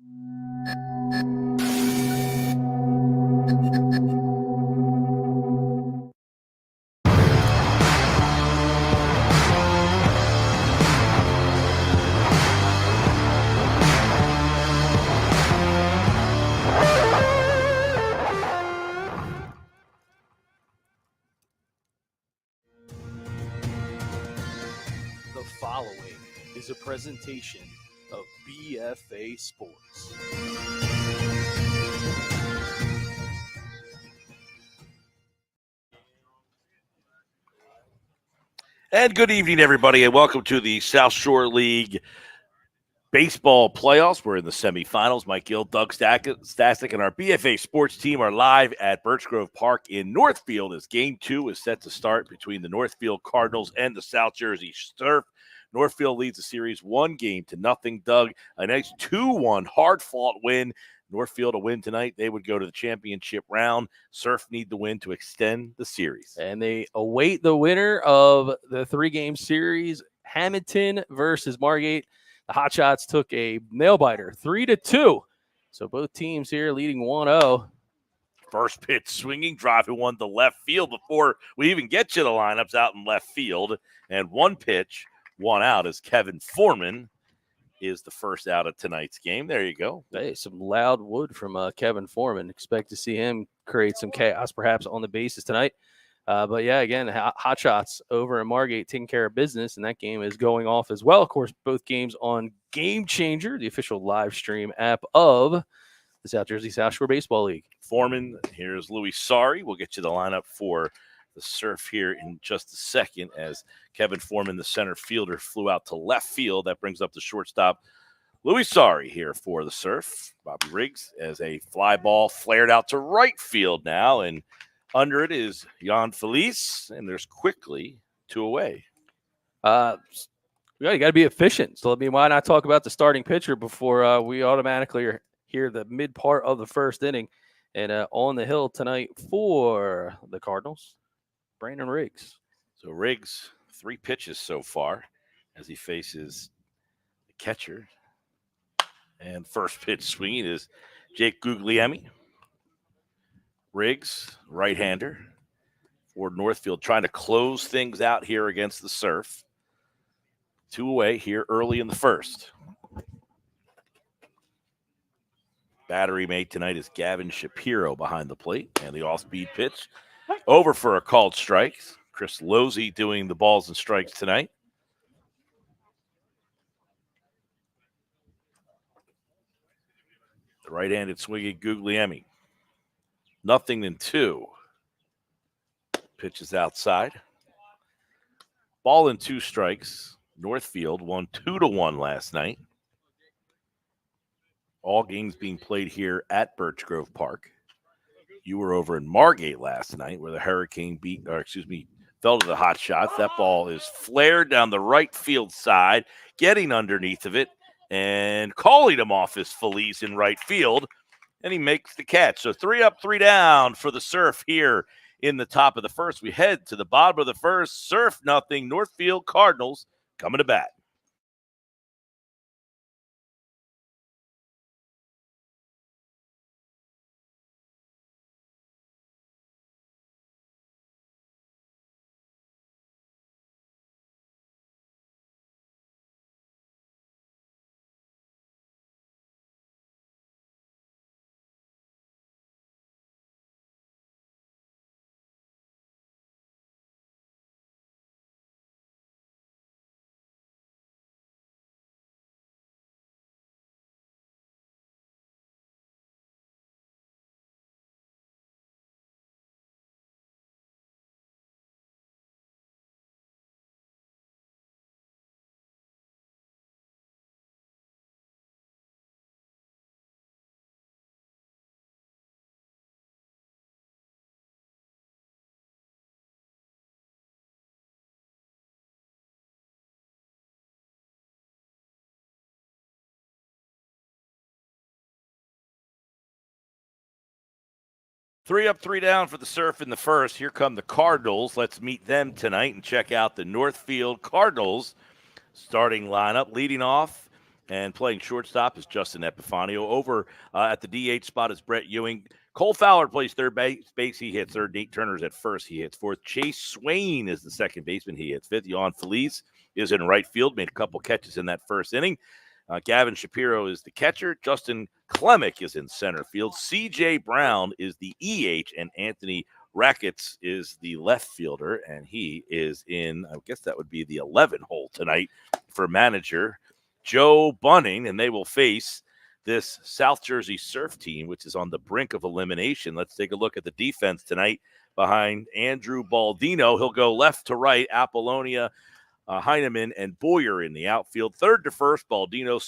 The following is a presentation of BFA Sports. And good evening, everybody, and welcome to the South Shore League baseball playoffs. We're in the semifinals. Mike Gill, Doug Stasek, and our BFA Sports team are live at Birch Grove Park in Northfield as Game 2 is set to start between the Northfield Cardinals and the South Jersey Surf. Northfield leads the series 1-0. Doug, a nice 2-1 hard-fought win. Northfield a win tonight, they would go to the championship round. Surf need the win to extend the series. And they await the winner of the 3-game series, Hamilton versus Margate. The Hotshots took a nail-biter, 3-2. So both teams here leading 1-0. First pitch swinging, driving one to left field before we even get to the lineups out in left field. And one pitch, one out as Kevin Foreman is the first out of tonight's game. There you go. Hey, some loud wood from Kevin Foreman. Expect to see him create some chaos perhaps on the bases tonight. But yeah, again, Hot Shots over in Margate taking care of business, and that game is going off as well. Of course, both games on Gamechanger, the official live stream app of the South Jersey South Shore Baseball League. Foreman, here's Louis Sari. We'll get you the lineup for the Surf here in just a second as Kevin Foreman, the center fielder, flew out to left field. That brings up the shortstop, Louis Sari, here for the Surf. Bobby Riggs as a fly ball flared out to right field now, and under it is Jan Felice, and there's quickly 2 away. You got to be efficient. So, why not talk about the starting pitcher before we automatically hear the mid part of the first inning? And on the hill tonight for the Cardinals, Brandon Riggs. So Riggs, 3 pitches so far as he faces the catcher. And first pitch swinging is Jake Guglielmi. Riggs, right-hander for Northfield, trying to close things out here against the Surf. 2 away here early in the first. Battery mate tonight is Gavin Shapiro behind the plate, and the off-speed pitch over for a called strike. Chris Losey doing the balls and strikes tonight. The right-handed swinging Guglielmi. 0-2. Pitches outside. Ball and 2 strikes. Northfield won 2-1 last night. All games being played here at Birch Grove Park. You were over in Margate last night where the Hurricane fell to the Hot Shots. That ball is flared down the right field side, getting underneath of it and calling him off his Felice in right field. And he makes the catch. So 3 up, 3 down for the Surf here in the top of the first. We head to the bottom of the first. Surf 0, Northfield Cardinals coming to bat. Three up, 3 down for the Surf in the first. Here come the Cardinals. Let's meet them tonight and check out the Northfield Cardinals starting lineup. Leading off And playing shortstop is Justin Epifanio. Over at the DH spot is Brett Ewing. Cole Fowler plays third base. He hits third. Nate Turner's at first. He hits fourth. Chase Swain is the second baseman. He hits fifth. Jan Feliz is in right field. Made a couple catches in that first inning. Gavin Shapiro is the catcher. Justin Klemick is in center field. C.J. Brown is the EH. And Anthony Rackets is the left fielder. And he is in, I guess that would be the 11 hole tonight for manager Joe Bunting, and they will face this South Jersey Surf team, which is on the brink of elimination. Let's take a look at the defense tonight behind Andrew Baldino. He'll go left to right, Apollonia, Heineman, and Boyer in the outfield. Third to first, Baldino,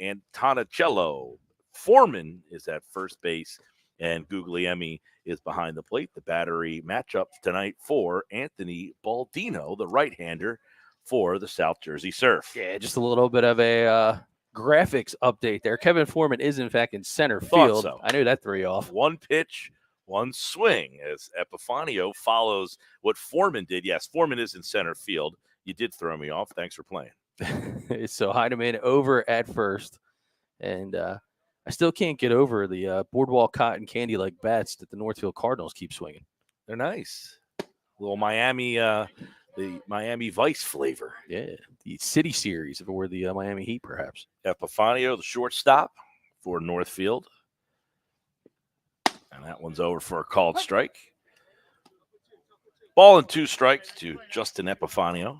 and Tonicello. Foreman is at first base, and Guglielmi is behind the plate. The battery matchup tonight for Anthony Baldino, the right-hander, for the South Jersey Surf. Yeah, just a little bit of a graphics update there. Kevin Foreman is, in fact, in center field. So. I knew that threw you off. One pitch, one swing as Epifanio follows what Foreman did. Yes, Foreman is in center field. You did throw me off. Thanks for playing. So Heineman over at first. And I still can't get over the boardwalk cotton candy like bats that the Northfield Cardinals keep swinging. They're nice. Little Miami the Miami Vice flavor. Yeah, the City Series, if it were the Miami Heat, perhaps. Epifanio, the shortstop for Northfield. And that one's over for a called strike. Ball and 2 strikes to Justin Epifanio.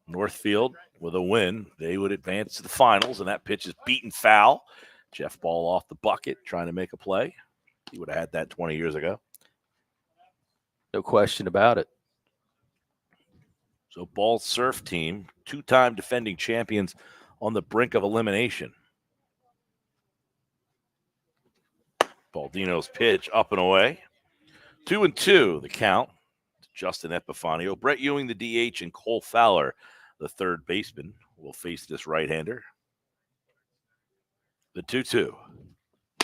Northfield with a win. They would advance to the finals, and that pitch is beaten foul. Jeff Ball off the bucket trying to make a play. He would have had that 20 years ago. No question about it. So Ball's Surf team, 2-time defending champions on the brink of elimination. Baldino's pitch up and away. 2-2 the count to Justin Epifanio. Brett Ewing, the DH, and Cole Fowler, the third baseman, will face this right-hander. The 2-2.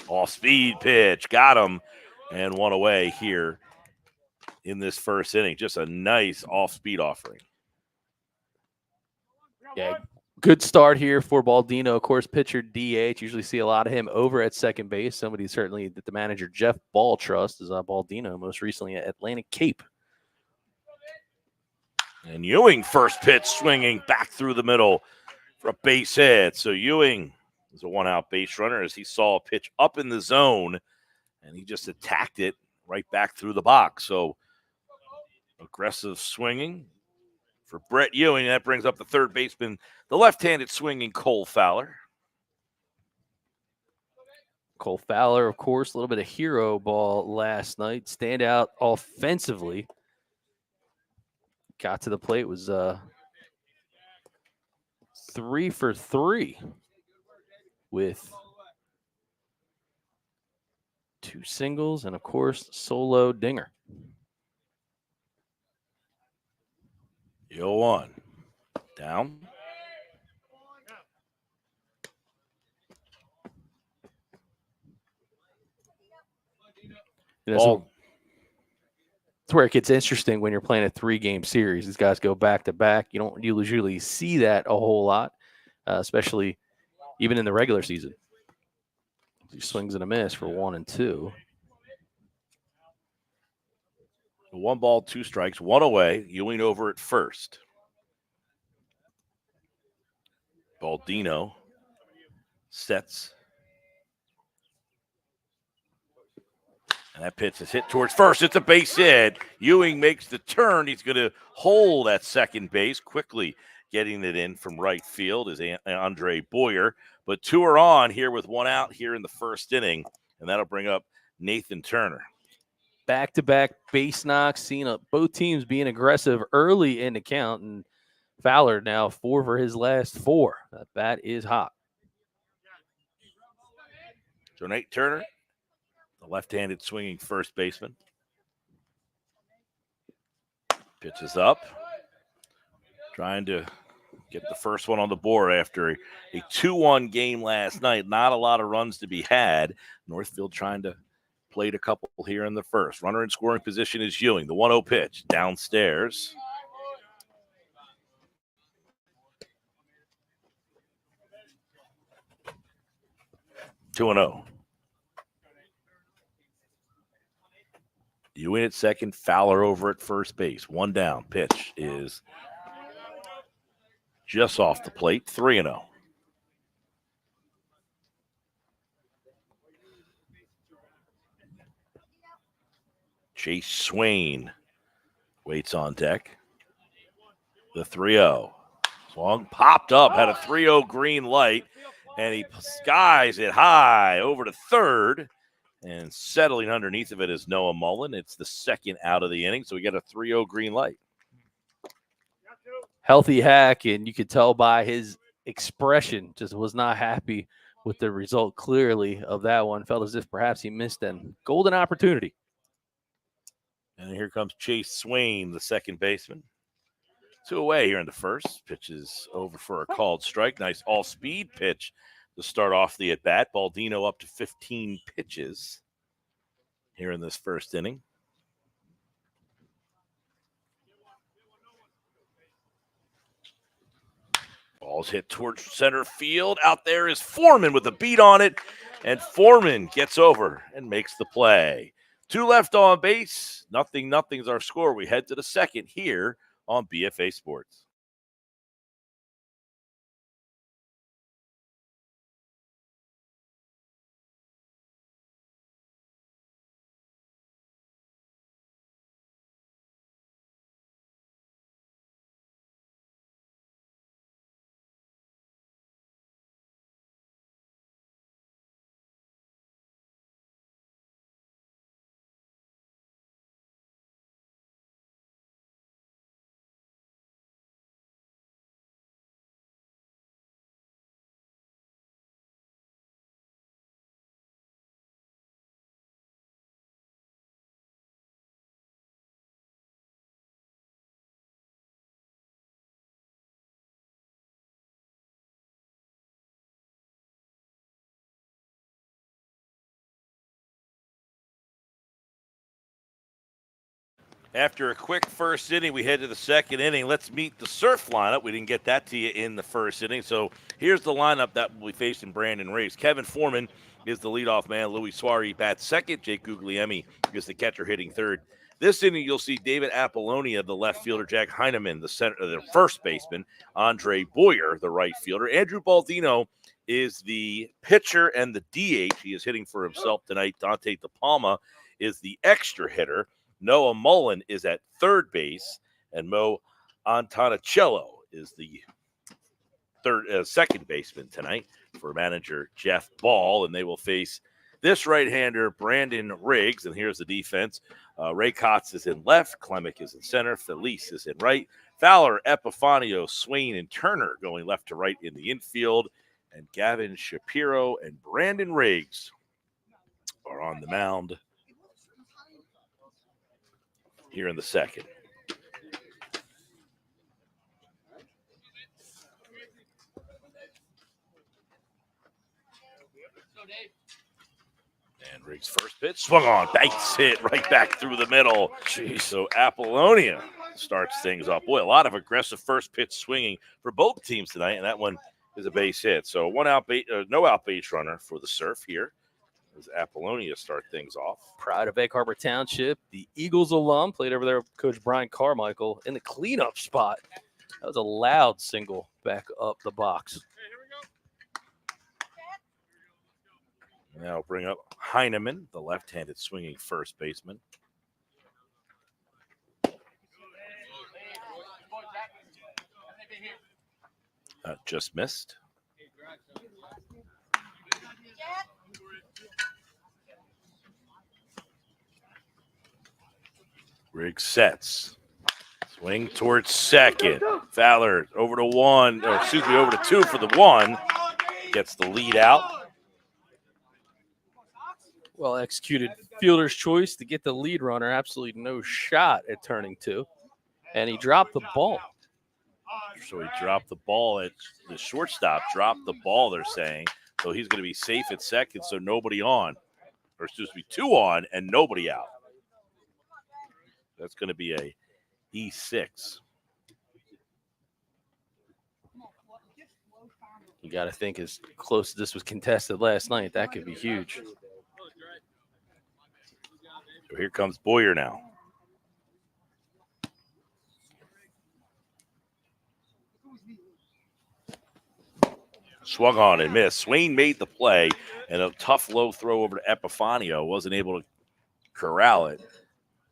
Off-speed pitch. Got him. And one away here in this first inning. Just a nice off-speed offering. Yeah, good start here for Baldino. Of course, pitcher DH. Usually see a lot of him over at second base. Somebody certainly that the manager Jeff Ball trusts is Baldino, most recently at Atlantic Cape. And Ewing, first pitch, swinging back through the middle for a base hit. So Ewing is a one-out base runner as he saw a pitch up in the zone, and he just attacked it right back through the box. So aggressive swinging for Brett Ewing. That brings up the third baseman, the left-handed swinging Cole Fowler. Cole Fowler, of course, a little bit of hero ball last night. Stand out offensively. Got to the plate, was 3 for 3 with 2 singles and, of course, solo dinger. 0-1. Down. It's where it gets interesting when you're playing a 3-game series. These guys go back to back. You don't usually see that a whole lot, especially even in the regular season. He swings and a miss for 1 and 2. 1 ball, 2 strikes, 1 away. Ewing over at first. Baldino sets. And that pitch is hit towards first. It's a base hit. Ewing makes the turn. He's going to hold at second base. Quickly getting it in from right field is Andre Boyer. But 2 are on here with 1 out here in the first inning. And that'll bring up Nathan Turner. Back-to-back base knocks, seeing both teams being aggressive early in the count. And Fowler now 4 for his last 4. That bat is hot. So Nate Turner, the left-handed swinging first baseman. Pitches up. Trying to get the first one on the board after a 2-1 game last night. Not a lot of runs to be had. Northfield trying to play a couple here in the first. Runner in scoring position is Ewing. The 1-0 pitch downstairs. 2-0. You in at second, Fowler over at first base. 1 down. Pitch is just off the plate. 3-0. Chase Swain waits on deck. The 3-0. Swung, popped up, had a 3-0 green light, and he skies it high over to third. And settling underneath of it is Noah Mullen. It's the second out of the inning, so we get a 3-0 green light. Healthy hack, and you could tell by his expression, just was not happy with the result clearly of that one. Felt as if perhaps he missed a golden opportunity. And here comes Chase Swain, the second baseman. 2 away here in the first. Pitch is over for a called strike. Nice all-speed pitch to start off the at-bat. Baldino up to 15 pitches here in this first inning. Ball's hit towards center field. Out there is Foreman with a beat on it, and Foreman gets over and makes the play. 2 left on base. 0-0's our score. We head to the second here on BFA Sports. After a quick first inning, we head to the second inning. Let's meet the Surf lineup. We didn't get that to you in the first inning. So here's the lineup that will be facing Brandon Riggs. Kevin Foreman is the leadoff man. Louis Suarez bats second. Jake Guglielmi is the catcher hitting third. This inning, you'll see David Apollonia, the left fielder, Jack Heineman, the first baseman, Andre Boyer, the right fielder. Andrew Baldino is the pitcher and the DH. He is hitting for himself tonight. Dante DePalma is the extra hitter. Noah Mullen is at third base, and Mo Antonicello is the second baseman tonight for manager Jeff Ball, and they will face this right-hander, Brandon Riggs, and here's the defense. Ray Kotz is in left, Klemic is in center, Felice is in right, Fowler, Epifanio, Swain, and Turner going left to right in the infield, and Gavin Shapiro and Brandon Riggs are on the mound here in the second. And Riggs' first pitch swung on, base hit right back through the middle. Jeez. So Apollonia starts things up. Boy, a lot of aggressive first pitch swinging for both teams tonight, and that one is a base hit. So no out base runner for the Surf here as Apollonia start things off. Proud of Egg Harbor Township. The Eagles alum played over there with Coach Brian Carmichael in the cleanup spot. That was a loud single back up the box. Now bring up Heineman, the left-handed swinging first baseman. Just missed. Riggs sets. Swing towards second. Fowler over to over to 2 for the 1. Gets the lead out. Well executed fielder's choice to get the lead runner. Absolutely no shot at turning 2. And he dropped the ball. So he dropped the ball at the shortstop, dropped the ball, they're saying. So he's going to be safe at second, so nobody on. Or excuse me, 2 on and nobody out. That's going to be a E6. You got to think as close as this was contested last night, that could be huge. So here comes Boyer now. Swung on and missed. Swain made the play, and a tough low throw over to Epifanio. Wasn't able to corral it.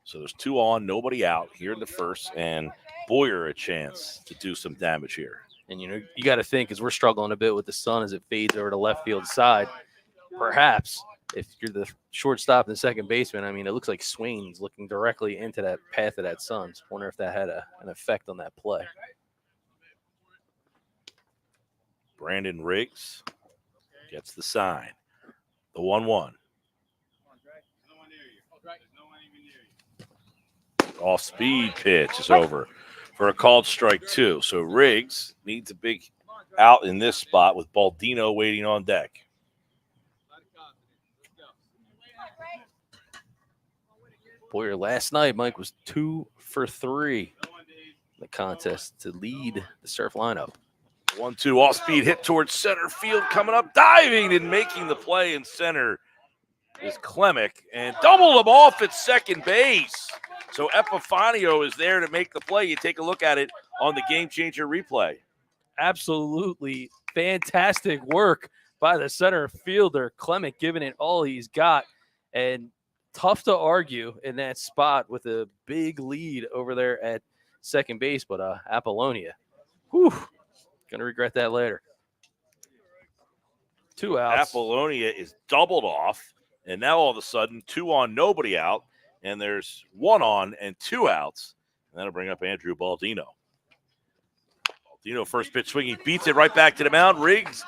So there's 2 on, nobody out here in the first, and Boyer a chance to do some damage here. And, you got to think, as we're struggling a bit with the sun as it fades over to left field side, perhaps if you're the shortstop and the second baseman, I mean, it looks like Swain's looking directly into that path of that sun. So I wonder if that had an effect on that play. Brandon Riggs gets the sign. The 1-1. Off speed pitch is over for a called strike 2. So Riggs needs a big out in this spot with Baldino waiting on deck. Boyer last night, Mike, was 2 for 3 in the contest to lead the Surf lineup. 1-2 off speed hit towards center field, coming up, diving and making the play in center is Klemic, and doubled him off at second base. So Epifanio is there to make the play. You take a look at it on the Gamechanger replay. Absolutely fantastic work by the center fielder. Klemic giving it all he's got, and tough to argue in that spot with a big lead over there at second base. But Apollonia, gonna regret that later. 2 outs. Apollonia is doubled off, and now all of a sudden 2 on, nobody out, and there's 1 on and 2 outs, and that'll bring up Andrew Baldino. Baldino first pitch swinging, beats it right back to the mound. Riggs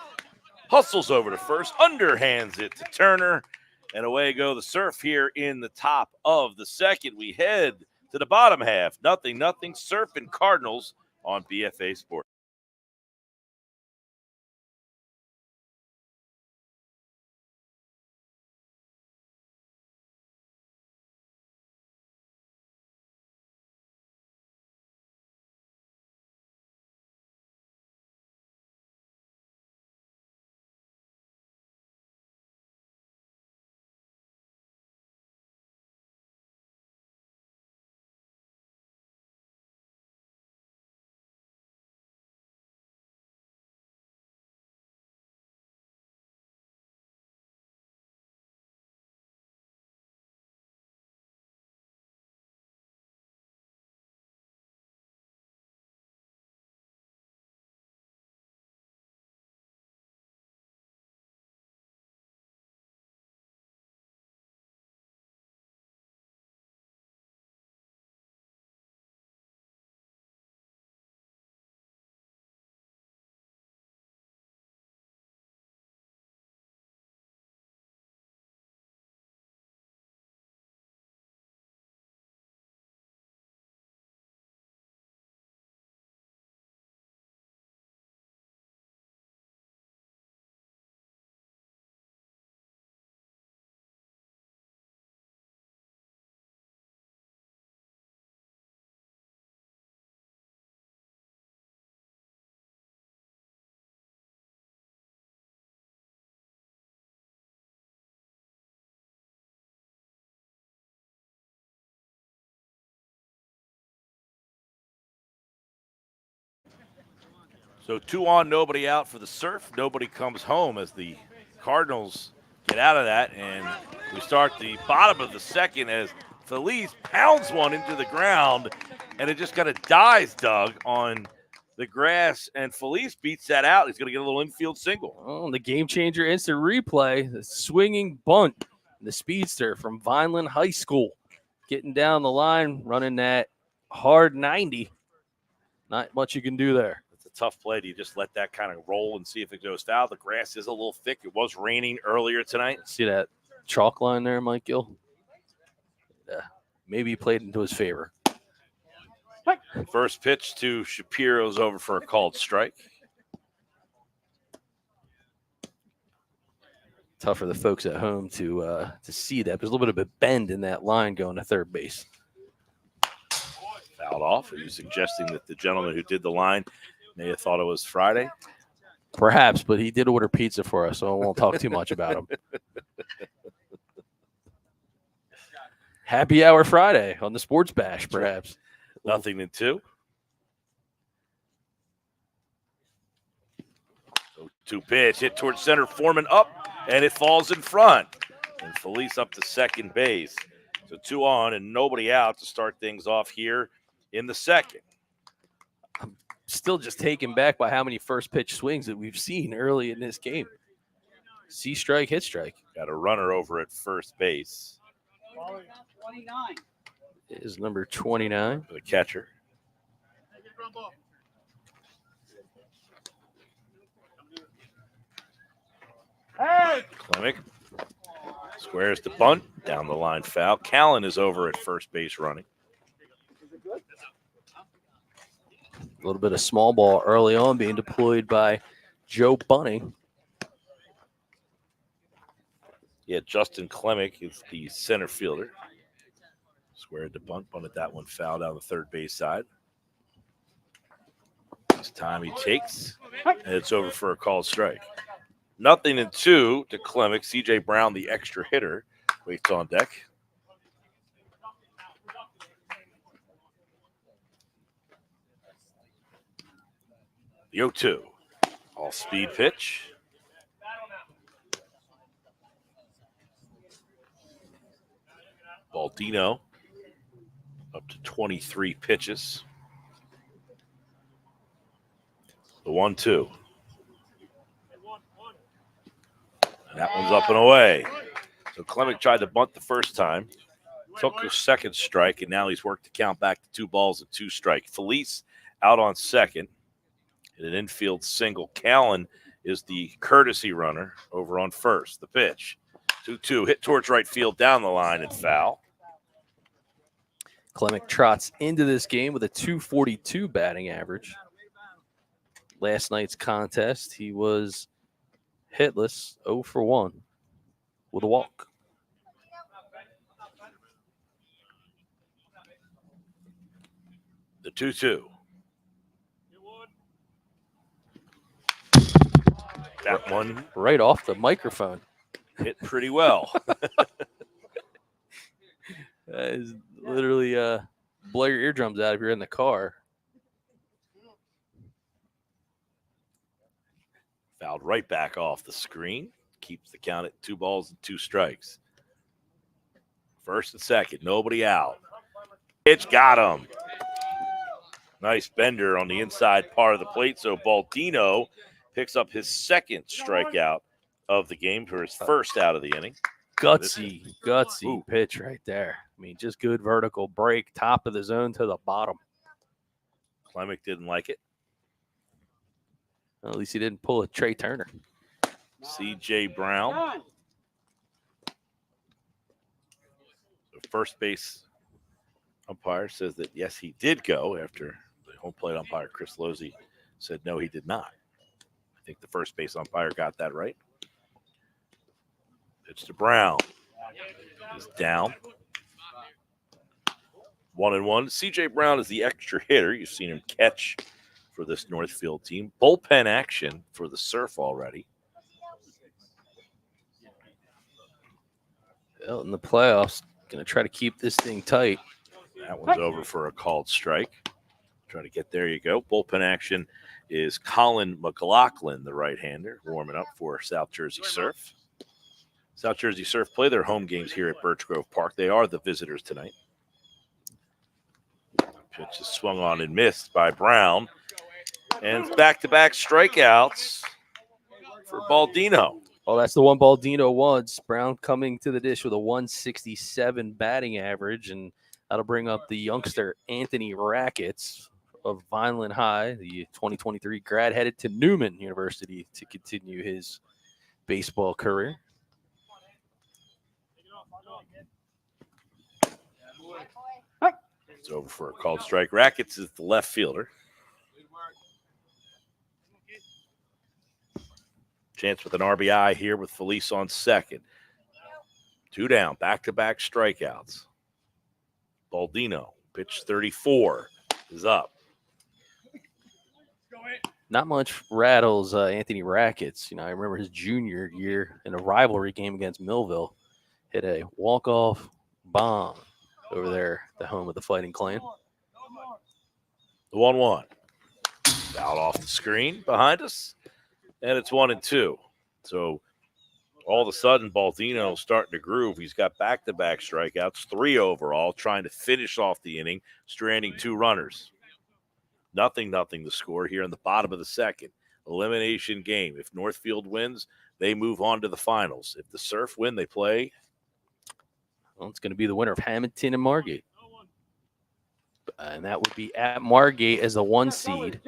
hustles over to first, underhands it to Turner, and away go the Surf here in the top of the second. We head to the bottom half. 0-0 Surf and Cardinals on BFA Sports. So 2 on, nobody out for the Surf. Nobody comes home as the Cardinals get out of that, and we start the bottom of the second as Feliz pounds one into the ground, and it just kind of dies, Doug, on the grass, and Feliz beats that out. He's going to get a little infield single. Oh, the Gamechanger instant replay, the swinging bunt, the speedster from Vineland High School, getting down the line, running that hard 90. Not much you can do there. It's a tough play. Do you just let that kind of roll and see if it goes foul? The grass is a little thick. It was raining earlier tonight. See that chalk line there, Mike Gill? Yeah, maybe he played into his favor. First pitch to Shapiro's over for a called strike. Tough for the folks at home to see that. There's a little bit of a bend in that line going to third base. Fouled off. Are you suggesting that the gentleman who did the line may have thought it was Friday? Perhaps, but he did order pizza for us, so I won't talk too much about him. Happy Hour Friday on the Sports Bash, perhaps. Nothing in 2. 2 pitch hit towards center. Foreman up, and it falls in front. And Felice up to second base. So 2 on and nobody out to start things off here in the second. I'm still just taken back by how many first pitch swings that we've seen early in this game. See strike, hit strike. Got a runner over at first base. 29 is number 29. The catcher. Clemick squares the bunt. Down the line foul. Callan is over at first base running. A little bit of small ball early on being deployed by Joe Bunting. Yeah, Justin Clemick is the center fielder. Squared the bunt, bunted that one foul down the third base side. This time he takes, and it's over for a called strike. Nothing in 2 to Clemick. C.J. Brown, the extra hitter, waits on deck. The 0-2. All-speed pitch. Baldino up to 23 pitches. The 1-2. That one's up and away. So Clemick tried to bunt the first time, took a second strike, and now he's worked the count back to 2 balls and 2 strikes. Felice out on second. In an infield single. Callan is the courtesy runner over on first. The pitch. 2-2. Hit towards right field down the line and foul. Clemick trots into this game with a 242 batting average. Last night's contest, he was hitless, 0 for 1 with a walk. The 2-2. That one right off the microphone. Hit pretty well. That is literally blow your eardrums out if you're in the car. Fouled right back off the screen. Keeps the count at 2 balls and 2 strikes. First and second, nobody out. Pitch got him. Nice bender on the inside part of the plate. So Baldino picks up his second strikeout of the game for his first out of the inning. Gutsy pitch right there. I mean, just good vertical break, top of the zone to the bottom. Clemick didn't like it. Well, at least he didn't pull a Trey Turner. C.J. Brown. The first base umpire says that, yes, he did go after the home plate umpire, Chris Losey, said no, he did not. I think the first base umpire got that right. Pitch to Brown. Is down. 1-1. C.J. Brown is the extra hitter. You've seen him catch for this Northfield team. Bullpen action for the Surf already. Well, in the playoffs, going to try to keep this thing tight. That one's over for a called strike. Try to get there you go. Bullpen action is Colin McLaughlin, the right-hander, warming up for South Jersey Surf. South Jersey Surf play their home games here at Birch Grove Park. They are the visitors tonight. Pitch is swung on and missed by Brown. And back-to-back strikeouts for Baldino. Oh, that's the one Baldino wants. Brown coming to the dish with a 167 batting average, and that'll bring up the youngster Anthony Rackets of Vineland High, the 2023 grad, headed to Newman University to continue his baseball career. It's over for a called strike. Rackets is the left fielder. Chance with an RBI here with Felice on second. 2 down, back-to-back strikeouts. Baldino, pitch 34, is up. not much rattles Anthony Rackets. I remember his junior year in a rivalry game against Millville, hit a walk-off bomb over there, the home of the Fighting Clan. The 1-1. Out off the screen behind us, and it's 1-2. So all of a sudden, Baldino's starting to groove. He's got back-to-back strikeouts, 3 overall, trying to finish off the inning, stranding 2 runners. 0-0 the score here in the bottom of the second. Elimination game. If Northfield wins, they move on to the finals. If the Surf win, they play. Well, it's going to be the winner of Hamilton and Margate. And that would be at Margate as the 1 seed.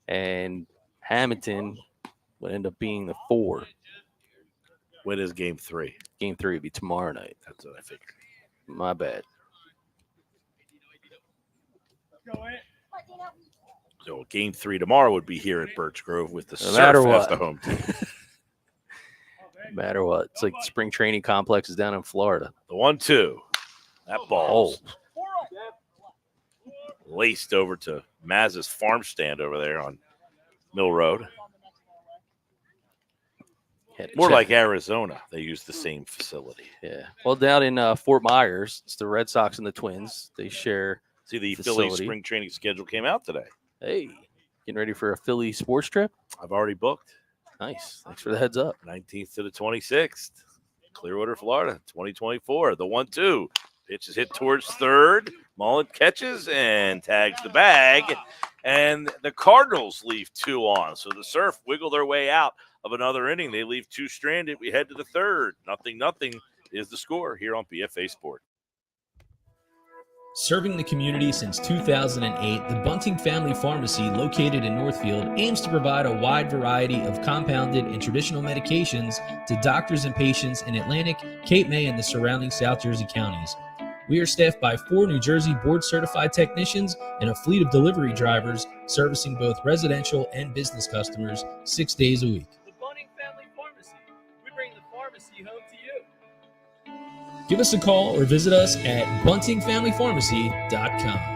And Hamilton would end up being the 4. When is game 3? Game 3 would be tomorrow night. That's what I figured. My bad. So game 3 tomorrow would be here at Birch Grove with the No matter Surf as what. the home team. No matter what. It's like the spring training complexes down in Florida. The 1-2. That ball's Oh. laced over to Maz's farm stand over there on Mill Road. Had to More check. like Arizona. They use the same facility. Yeah. Well, down in Fort Myers, it's the Red Sox and the Twins. They share. See, the Facility. Philly spring training schedule came out today. Hey, getting ready for a Philly sports trip? I've already booked. Nice. Thanks for the heads up. 19th to the 26th. Clearwater, Florida, 2024. The 1-2. Pitch is hit towards third. Mullen catches and tags the bag. And the Cardinals leave 2 on. So the Surf wiggle their way out of another inning. They leave 2 stranded. We head to the third. 0-0 is the score here on BFA Sports. Serving the community since 2008, the Bunting Family Pharmacy, located in Northfield, aims to provide a wide variety of compounded and traditional medications to doctors and patients in Atlantic, Cape May, and the surrounding South Jersey counties. We are staffed by 4 New Jersey board-certified technicians and a fleet of delivery drivers servicing both residential and business customers 6 days a week. The Bunting Family Pharmacy. We bring the pharmacy home to you. Give us a call or visit us at buntingfamilypharmacy.com.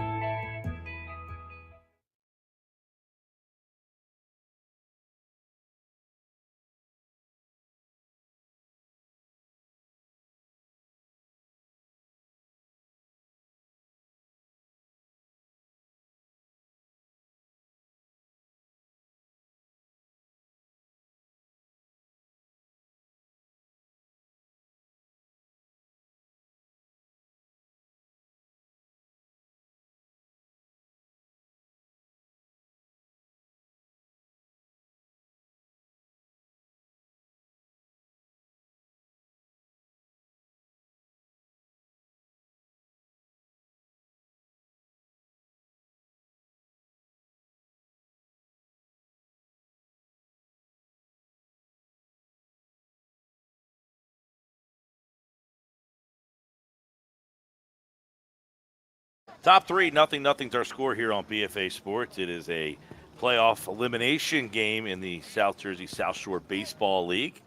Top 3, 0-0's our score here on BFA Sports. It is a playoff elimination game in the South Jersey South Shore Baseball League.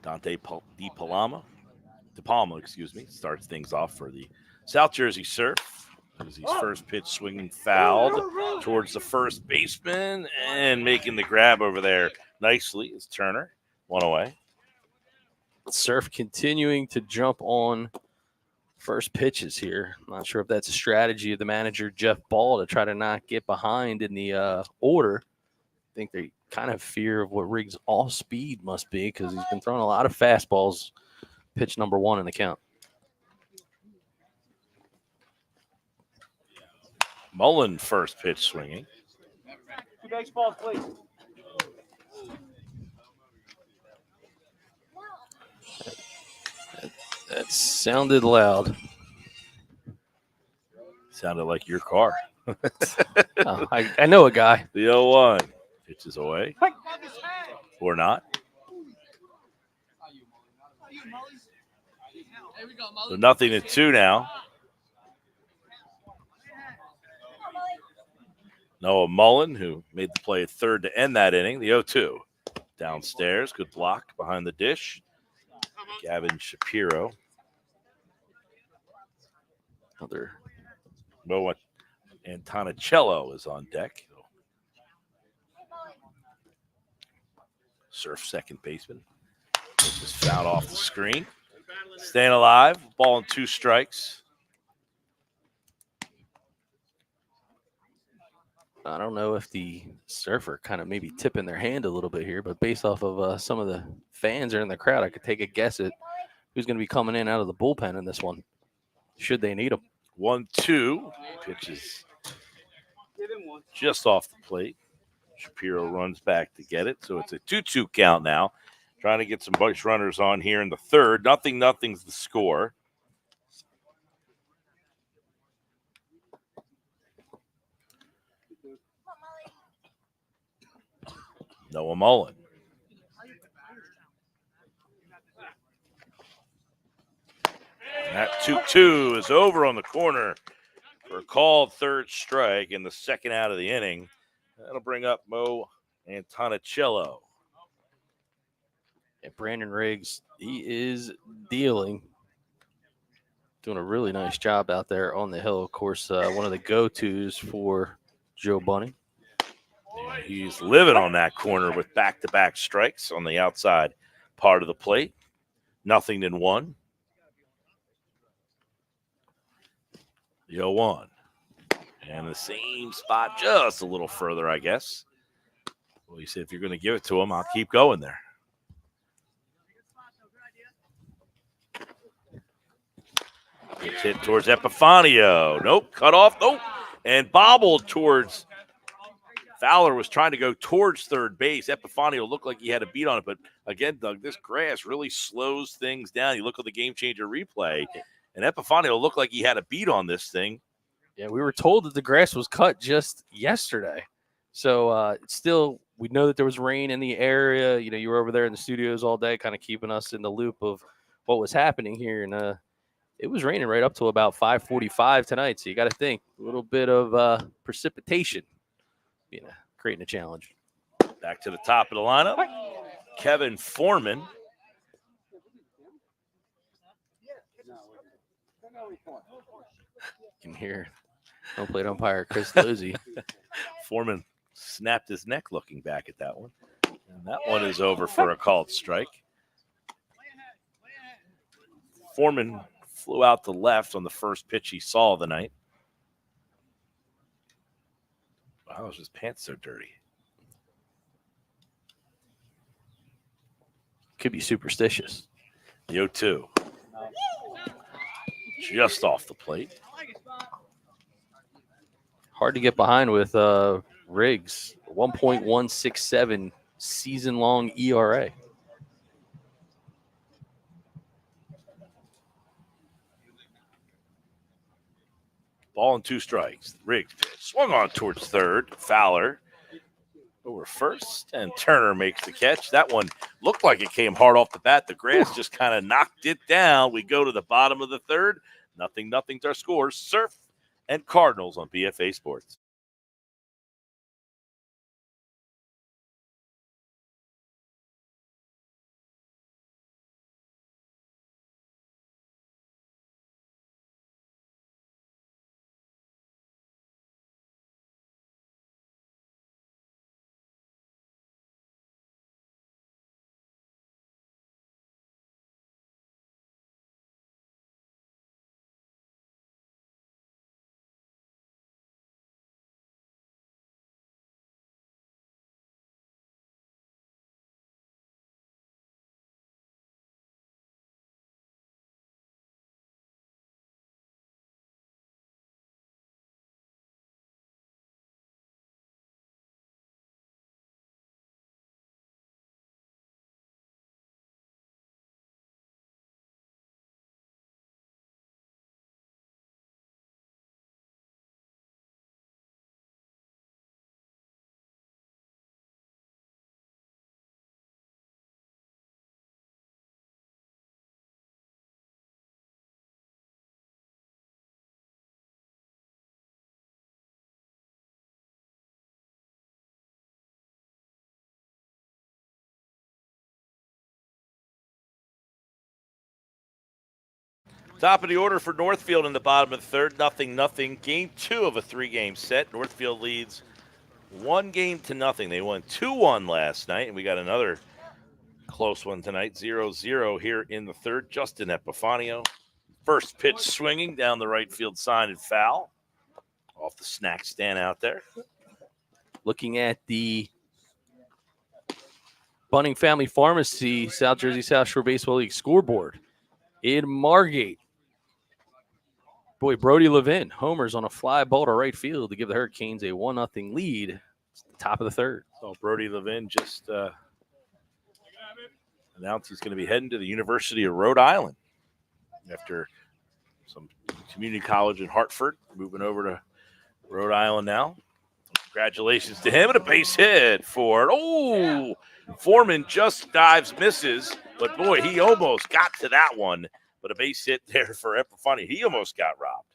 Dante DePalma, starts things off for the South Jersey Surf. As his first pitch swinging fouled towards the first baseman and making the grab over there nicely is Turner. 1 away. Surf continuing to jump on first pitches here. I'm not sure if that's a strategy of the manager, Jeff Ball, to try to not get behind in the order. I think they kind of fear of what Riggs' off speed must be because he's been throwing a lot of fastballs. Pitch number 1 in the count. Mullen first pitch swinging. 2 baseballs, please. That sounded loud. Sounded like your car. Oh, I know a guy. The 0-1 pitches away. Or not. So 0-2 now. Noah Mullen, who made the play at third to end that inning. The 0-2. Downstairs, good block behind the dish. Gavin Shapiro. Another Noah Antonicello is on deck. Surf second baseman. Just fouled off the screen. Staying alive. Ball and 2 strikes. I don't know if the Surfer kind of maybe tipping their hand a little bit here, but based off of some of the fans are in the crowd, I could take a guess at who's going to be coming in out of the bullpen in this one, should they need them. 1-2. Pitches just off the plate. Shapiro runs back to get it, so it's a 2-2 count now. Trying to get some base runners on here in the third. Nothing's the score. Noah Mullen. And that 2-2 is over on the corner for a called third strike in the second out of the inning. That'll bring up Mo Antonicello. And Brandon Riggs, he is dealing. Doing a really nice job out there on the hill. Of course, one of the go-tos for Joe Bunting. And he's living on that corner with back-to-back strikes on the outside part of the plate. 0-1. The 0-1. And the same spot just a little further, I guess. Well, he said, if you're going to give it to him, I'll keep going there. It's hit towards Epifanio. Nope, cut off. Nope. And bobbled towards Fowler was trying to go towards third base. Epifanio looked like he had a beat on it. But again, Doug, this grass really slows things down. You look at the Gamechanger replay, and Epifanio looked like he had a beat on this thing. Yeah, we were told that the grass was cut just yesterday. So still, we know that there was rain in the area. You know, you were over there in the studios all day kind of keeping us in the loop of what was happening here. And it was raining right up to about 5:45 tonight. So you got to think a little bit of precipitation, you know, creating a challenge. Back to the top of the lineup, Kevin Foreman. You can hear home plate umpire Chris Luzzi. Foreman snapped his neck looking back at that one. And that one is over for a called strike. Foreman flew out to left on the first pitch he saw of the night. Wow, his pants so dirty. Could be superstitious. The 0-2. Just off the plate. Hard to get behind with Riggs. 1.167 season-long ERA. Ball and 2 strikes. Riggs pitch. Swung on towards third. Fowler over first. And Turner makes the catch. That one looked like it came hard off the bat. The grass just kind of knocked it down. We go to the bottom of the third. 0-0's our scores. Surf and Cardinals on BFA Sports. Top of the order for Northfield in the bottom of the third. 0-0. Game 2 of a 3-game set. Northfield leads 1-0. They won 2-1 last night, and we got another Close one tonight, 0-0 here in the third. Justin Epifanio. First pitch swinging down the right field side and foul. Off the snack stand out there. Looking at the Bunting Family Pharmacy, South Jersey South Shore Baseball League scoreboard. In Margate, boy, Brody Levin homers on a fly ball to right field to give the Hurricanes a 1-0 lead. It's the top of the third. So Brody Levin just announced he's going to be heading to the University of Rhode Island after some community college in Hartford, moving over to Rhode Island now. Congratulations to him, and a base hit for it. Oh, Foreman just dives, misses, but boy, he almost got to that one. But a base hit there for Epifanio. He almost got robbed.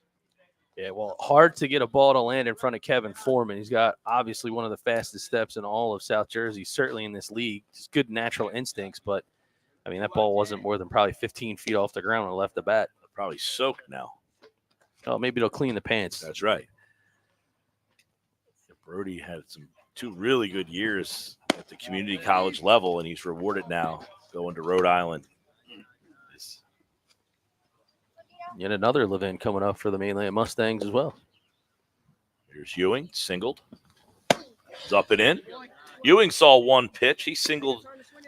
Yeah, well, hard to get a ball to land in front of Kevin Foreman. He's got obviously one of the fastest steps in all of South Jersey, certainly in this league. Just good natural instincts, but, I mean, that ball wasn't more than probably 15 feet off the ground when it left the bat. Probably soaked now. Oh, maybe it'll clean the pants. That's right. Brody had two really good years at the community college level, and he's rewarded now going to Rhode Island. Yet another Levin coming up for the Mainland Mustangs as well. Here's Ewing, singled. He's up and in. Ewing saw one pitch. He singled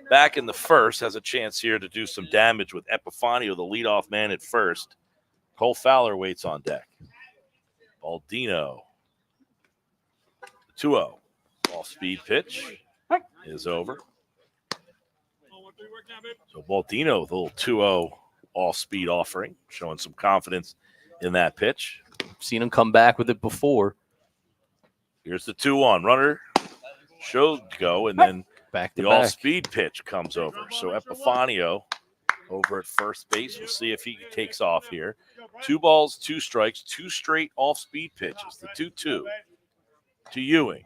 back in the first, has a chance here to do some damage with Epifanio, the leadoff man at first. Cole Fowler waits on deck. Baldino. 2-0. Off-speed pitch is over. So Baldino with a little 2-0 off-speed offering, showing some confidence in that pitch. Seen him come back with it before. Here's the 2-1. Runner showed go, and then back to the back. off-speed pitch comes over. So Epifanio over at first base. We'll see if he takes off here. 2 balls, 2 strikes, 2 straight off-speed pitches. The 2-2 to Ewing.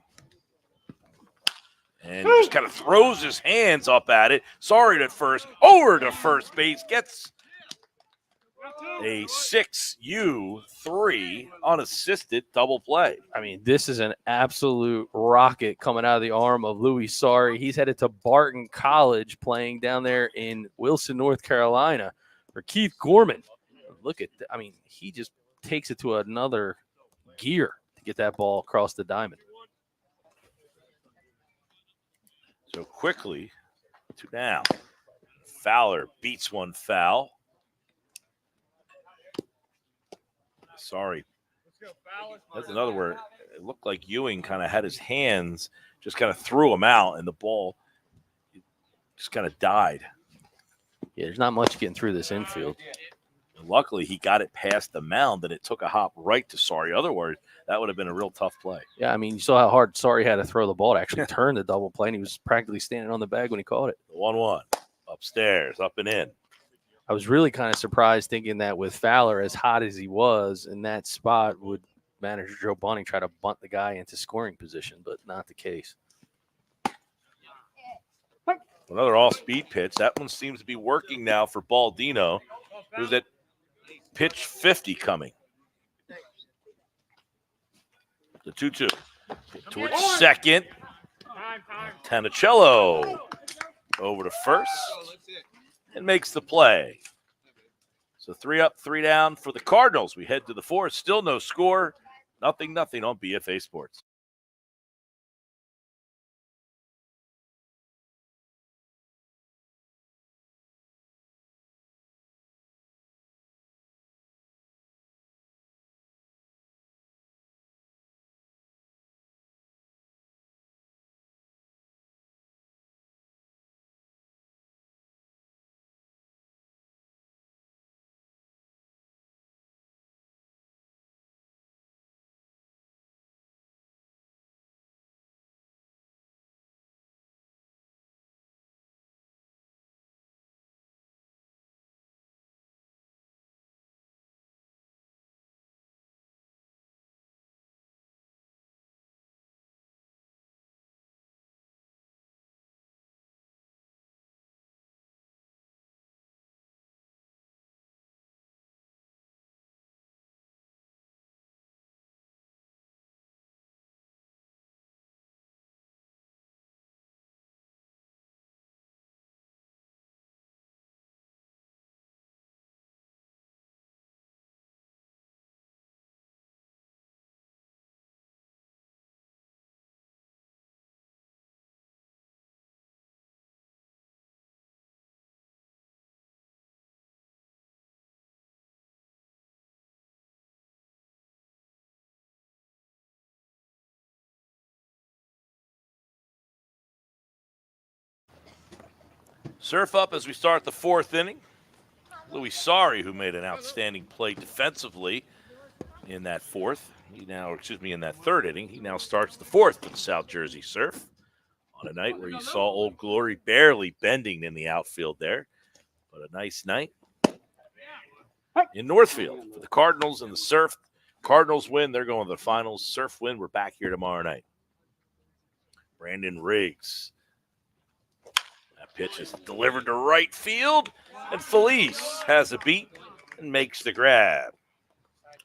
And he just kind of throws his hands up at it. Sorry at first. Over to first base. Gets a 6-3 unassisted double play. I mean, this is an absolute rocket coming out of the arm of Louis Sari. He's headed to Barton College, playing down there in Wilson, North Carolina, for Keith Gorman. Look at that. I mean, he just takes it to another gear to get that ball across the diamond. So quickly to now. Fowler beats one foul. Sorry. That's another word. It looked like Ewing kind of had his hands, just kind of threw him out, and the ball just kind of died. Yeah, there's not much getting through this infield. And luckily, he got it past the mound, and it took a hop right to Sari. Otherwise, that would have been a real tough play. Yeah, I mean, you saw how hard Sari had to throw the ball to actually turn the double play, and he was practically standing on the bag when he caught it. 1-1. Upstairs, up and in. I was really kind of surprised thinking that with Fowler, as hot as he was in that spot, would manager Joe Bunting try to bunt the guy into scoring position, but not the case. Another off-speed pitch. That one seems to be working now for Baldino, who's at pitch 50 coming. The 2-2. Towards second. Tanicello over to first and makes the play. So 3 up, 3 down for the Cardinals. We head to the 4th. Still no score. 0-0 on BFA Sports. Surf up as we start the fourth inning. Louis Sari, who made an outstanding play defensively in that in that third inning. He now starts the fourth for the South Jersey Surf on a night where you saw Old Glory barely bending in the outfield there. But a nice night in Northfield for the Cardinals and the Surf. Cardinals win. They're going to the finals. Surf win. We're back here tomorrow night. Brandon Riggs. That pitch is delivered to right field. And Felice has a beat and makes the grab.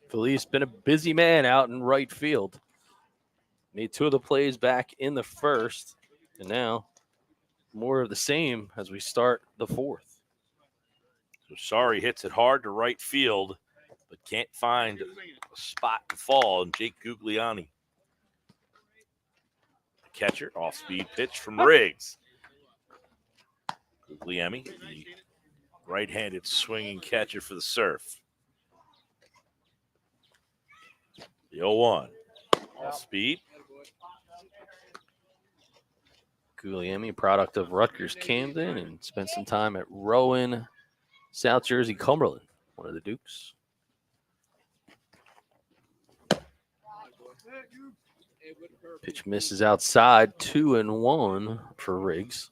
Felice been a busy man out in right field. Made two of the plays back in the first. And now more of the same as we start the fourth. So Sari hits it hard to right field, but can't find a spot to fall. And Jake Guglielmi, the catcher, off-speed pitch from Riggs. Guglielmi, the right-handed swinging catcher for the Surf. The 0-1, off-speed. Guglielmi, product of Rutgers Camden, and spent some time at Rowan, South Jersey Cumberland, one of the Dukes. Pitch misses outside, 2-1 for Riggs.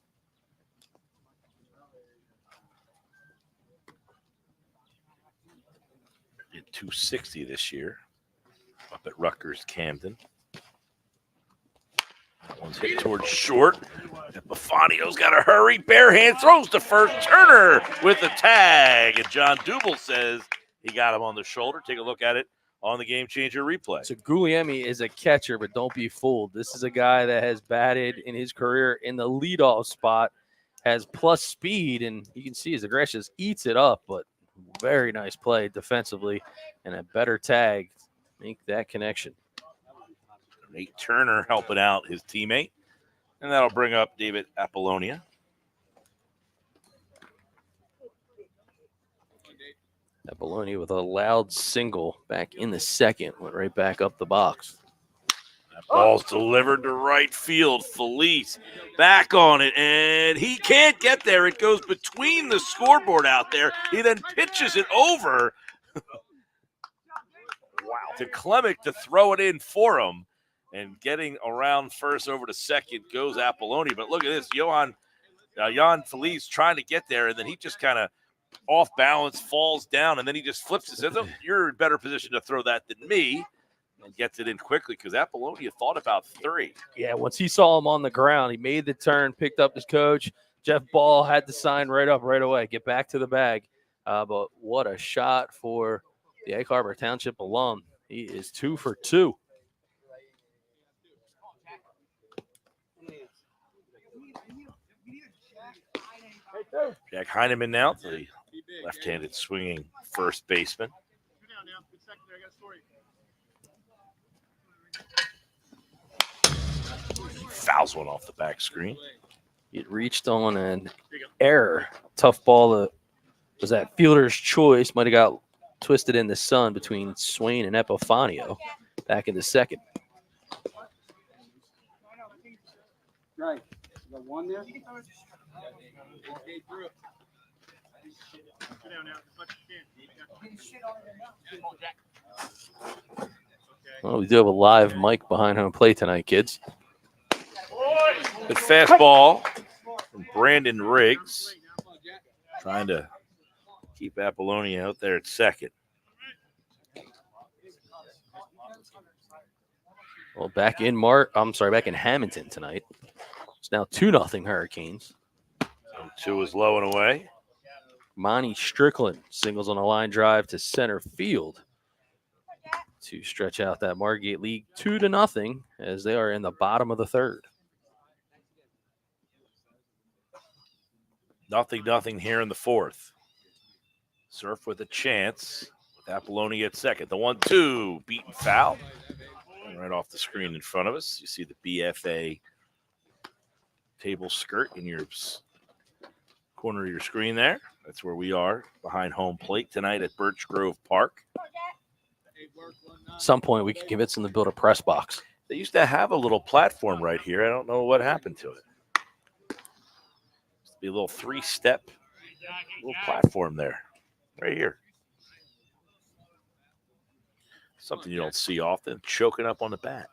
Hit 260 this year up at Rutgers Camden. That one's hit towards short. Epifanio's got to hurry. Bare hand throws to first. Turner with the tag. And John Dubel says he got him on the shoulder. Take a look at it on the Gamechanger replay. So Guglielmi is a catcher, but don't be fooled. This is a guy that has batted in his career in the leadoff spot, has plus speed, and you can see his aggression eats it up, but very nice play defensively and a better tag. Make that connection. Nate Turner helping out his teammate. And that'll bring up David Apollonia. Apollonia with a loud single back in the second. Went right back up the box. That ball's delivered to right field. Felice back on it, and he can't get there. It goes between the scoreboard out there. He then pitches it over. Wow. To Clemick to throw it in for him. And getting around first over to second goes Apollonia. But look at this. Jan Felice trying to get there, and then he just kind of off balance, falls down, and then he just flips it. Says, oh, you're in better position to throw that than me. And gets it in quickly because Apollonia thought about three. Yeah, once he saw him on the ground, he made the turn, picked up his coach. Jeff Ball had the sign right up right away. Get back to the bag. But what a shot for the Egg Harbor Township alum. He is 2 for 2. Jack Heineman now, the left-handed swinging first baseman. He fouls one off the back screen. It reached on an error. Tough ball was that fielder's choice. Might have got twisted in the sun between Swain and Epifanio back in the second. Right. The one there? Well, we do have a live mic behind home plate tonight, kids. Good fastball from Brandon Riggs. Trying to keep Apollonia out there at second. Well, back in Hamilton tonight. It's now 2-0 Hurricanes. 2 is low and away. Monty Strickland singles on a line drive to center field to stretch out that Margate lead 2-0 as they are in the bottom of the third. 0-0 here in the fourth. Surf with a chance with Apollonia at second. The 1-2 beaten foul. Right off the screen in front of us. You see the BFA table skirt in your corner of your screen there. That's where we are behind home plate tonight at Birch Grove Park. At some point, we can convince them to build a press box. They used to have a little platform right here. I don't know what happened to it. Used to Be a little three-step little platform there, right here. Something you don't see often, choking up on the bat.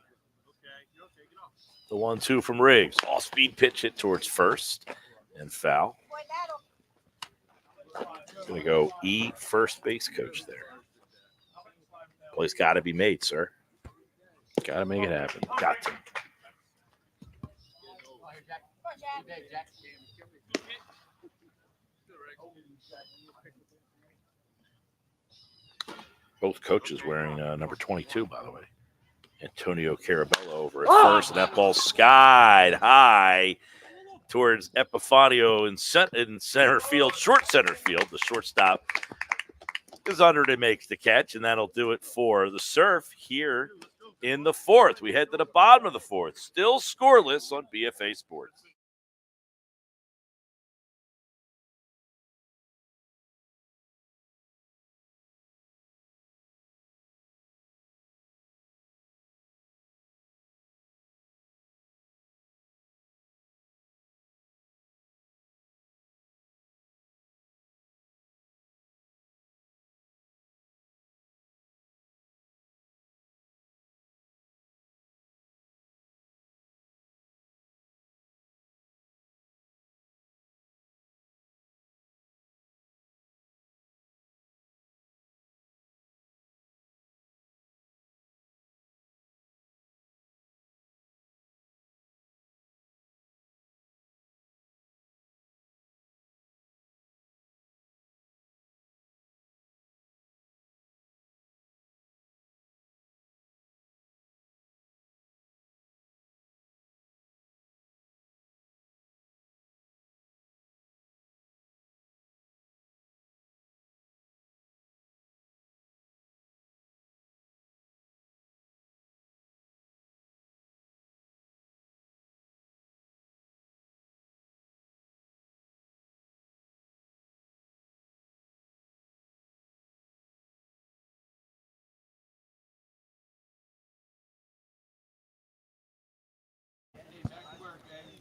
The 1-2 from Riggs. Off-speed pitch hit towards first and foul. Going to go first base coach there. Play's got to be made, sir. Got to make it happen. Got to. Both coaches wearing number 22, by the way. Antonio Carabello over at first, and that ball skied high towards Epifanio in center field, short center field. The shortstop is under and makes the catch, and that'll do it for the Surf here in the fourth. We head to the bottom of the fourth, still scoreless on BFA Sports.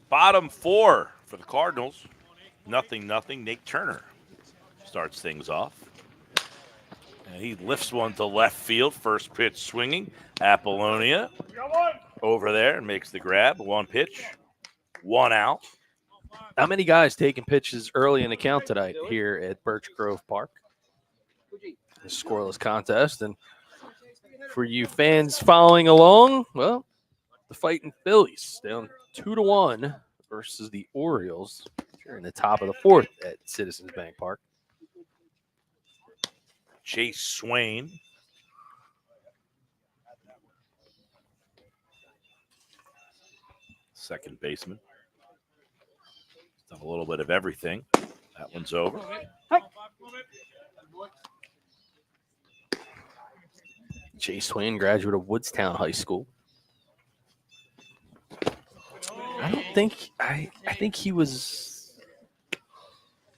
Bottom four for the Cardinals. 0-0. Nate Turner starts things off. And he lifts one to left field. First pitch swinging. Apollonia over there and makes the grab. One pitch, one out. How many guys taking pitches early in the count tonight here at Birch Grove Park? A scoreless contest. And for you fans following along, well, the Fighting Phillies down 2-1 versus the Orioles here in the top of the fourth at Citizens Bank Park. Chase Swain. Second baseman. Done a little bit of everything. That one's over. Chase Swain, graduate of Woodstown High School. I think he was,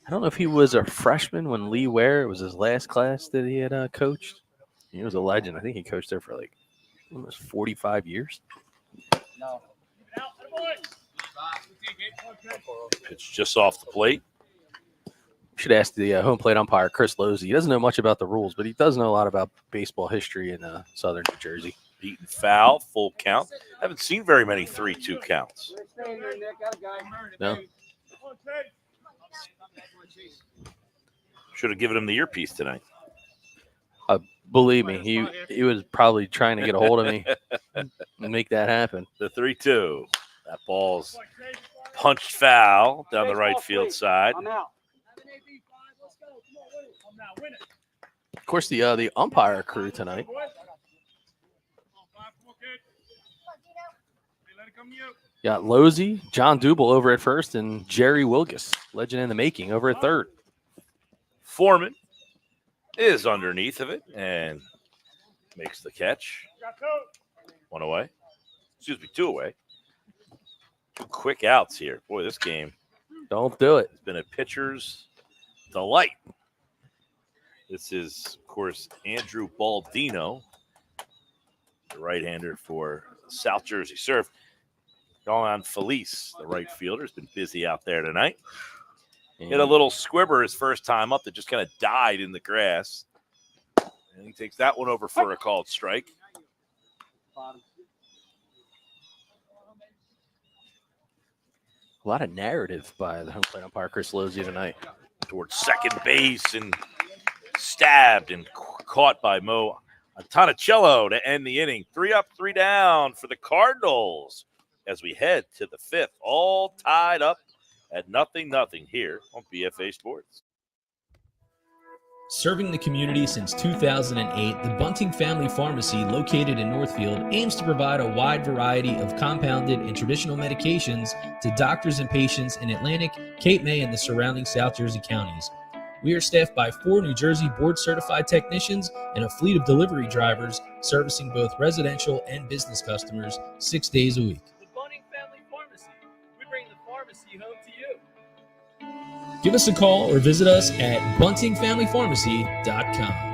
I don't know if he was a freshman when Lee Ware, it was his last class that he had coached. He was a legend. I think he coached there for like almost 45 years. Pitch just off the plate. Should ask the home plate umpire, Chris Losey. He doesn't know much about the rules, but he does know a lot about baseball history in southern New Jersey. Beaten foul, full count. Haven't seen very many 3-2 counts. No. Should have given him the earpiece tonight. Believe me, he was probably trying to get a hold of me and make that happen. The 3-2. That ball's punched foul down the right field side. I'm out. Of course, the umpire crew tonight. Got Losey, John Dubel over at first, and Jerry Wilgus, legend in the making, over at third. Foreman is underneath of it and makes the catch. One away. Excuse me, two away. Two quick outs here. Boy, this game Don't do it. has been a pitcher's delight. This is, of course, Andrew Baldino, the right-hander for South Jersey Surf. Going on Felice, the right fielder, has been busy out there tonight. Hit a little squibber his first time up that just kind of died in the grass. And he takes that one over for a called strike. A lot of narrative by the home plate umpire, Chris Lozzi, tonight. Towards second base and stabbed and caught by Mo Antonicello to end the inning. 3 up, 3 down for the Cardinals as we head to the 5th. All tied up at 0-0 here on BFA Sports. Serving the community since 2008, the Bunting Family Pharmacy, located in Northfield, aims to provide a wide variety of compounded and traditional medications to doctors and patients in Atlantic, Cape May, and the surrounding South Jersey counties. We are staffed by 4 New Jersey board-certified technicians and a fleet of delivery drivers servicing both residential and business customers 6 days a week. The Bunting Family Pharmacy. We bring the pharmacy home to you. Give us a call or visit us at buntingfamilypharmacy.com.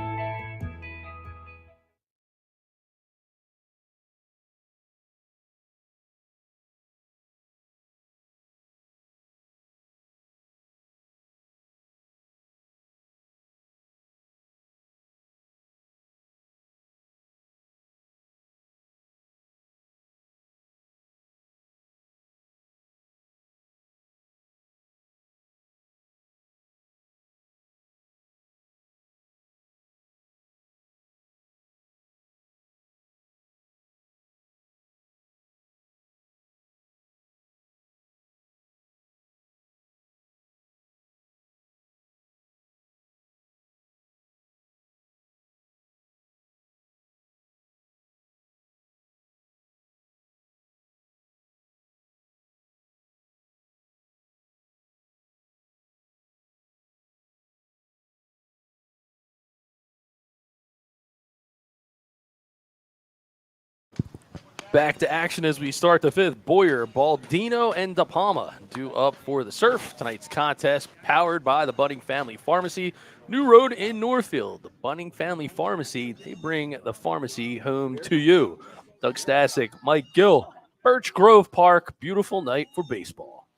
Back to action as we start the 5th. Boyer, Baldino, and De Palma due up for the Surf. Tonight's contest powered by the Bunting Family Pharmacy, New Road in Northfield. The Bunting Family Pharmacy, they bring the pharmacy home to you. Doug Stasic, Mike Gill, Birch Grove Park. Beautiful night for baseball.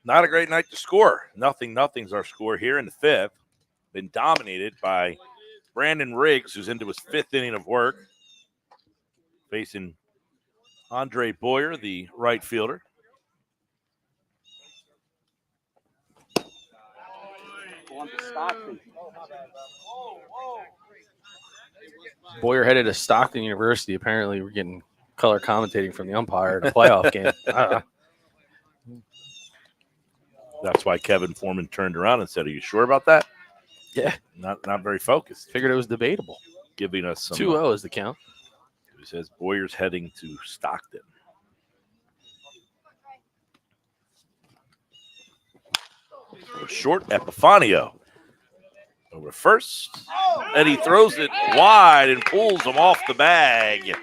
Not a great night to score. 0-0's our score here in the 5th. Been dominated by Brandon Riggs, who's into his 5th inning of work, facing Andre Boyer, the right fielder. Boyer headed to Stockton University. Apparently, we're getting color commentating from the umpire in a playoff game. That's why Kevin Foreman turned around and said, "Are you sure about that?" Yeah. Not very focused. Figured it was debatable. Giving us some 2-0 is the count. He says Boyer's heading to Stockton. Over short, Epifanio. Over first. And he throws it wide and pulls him off the bag.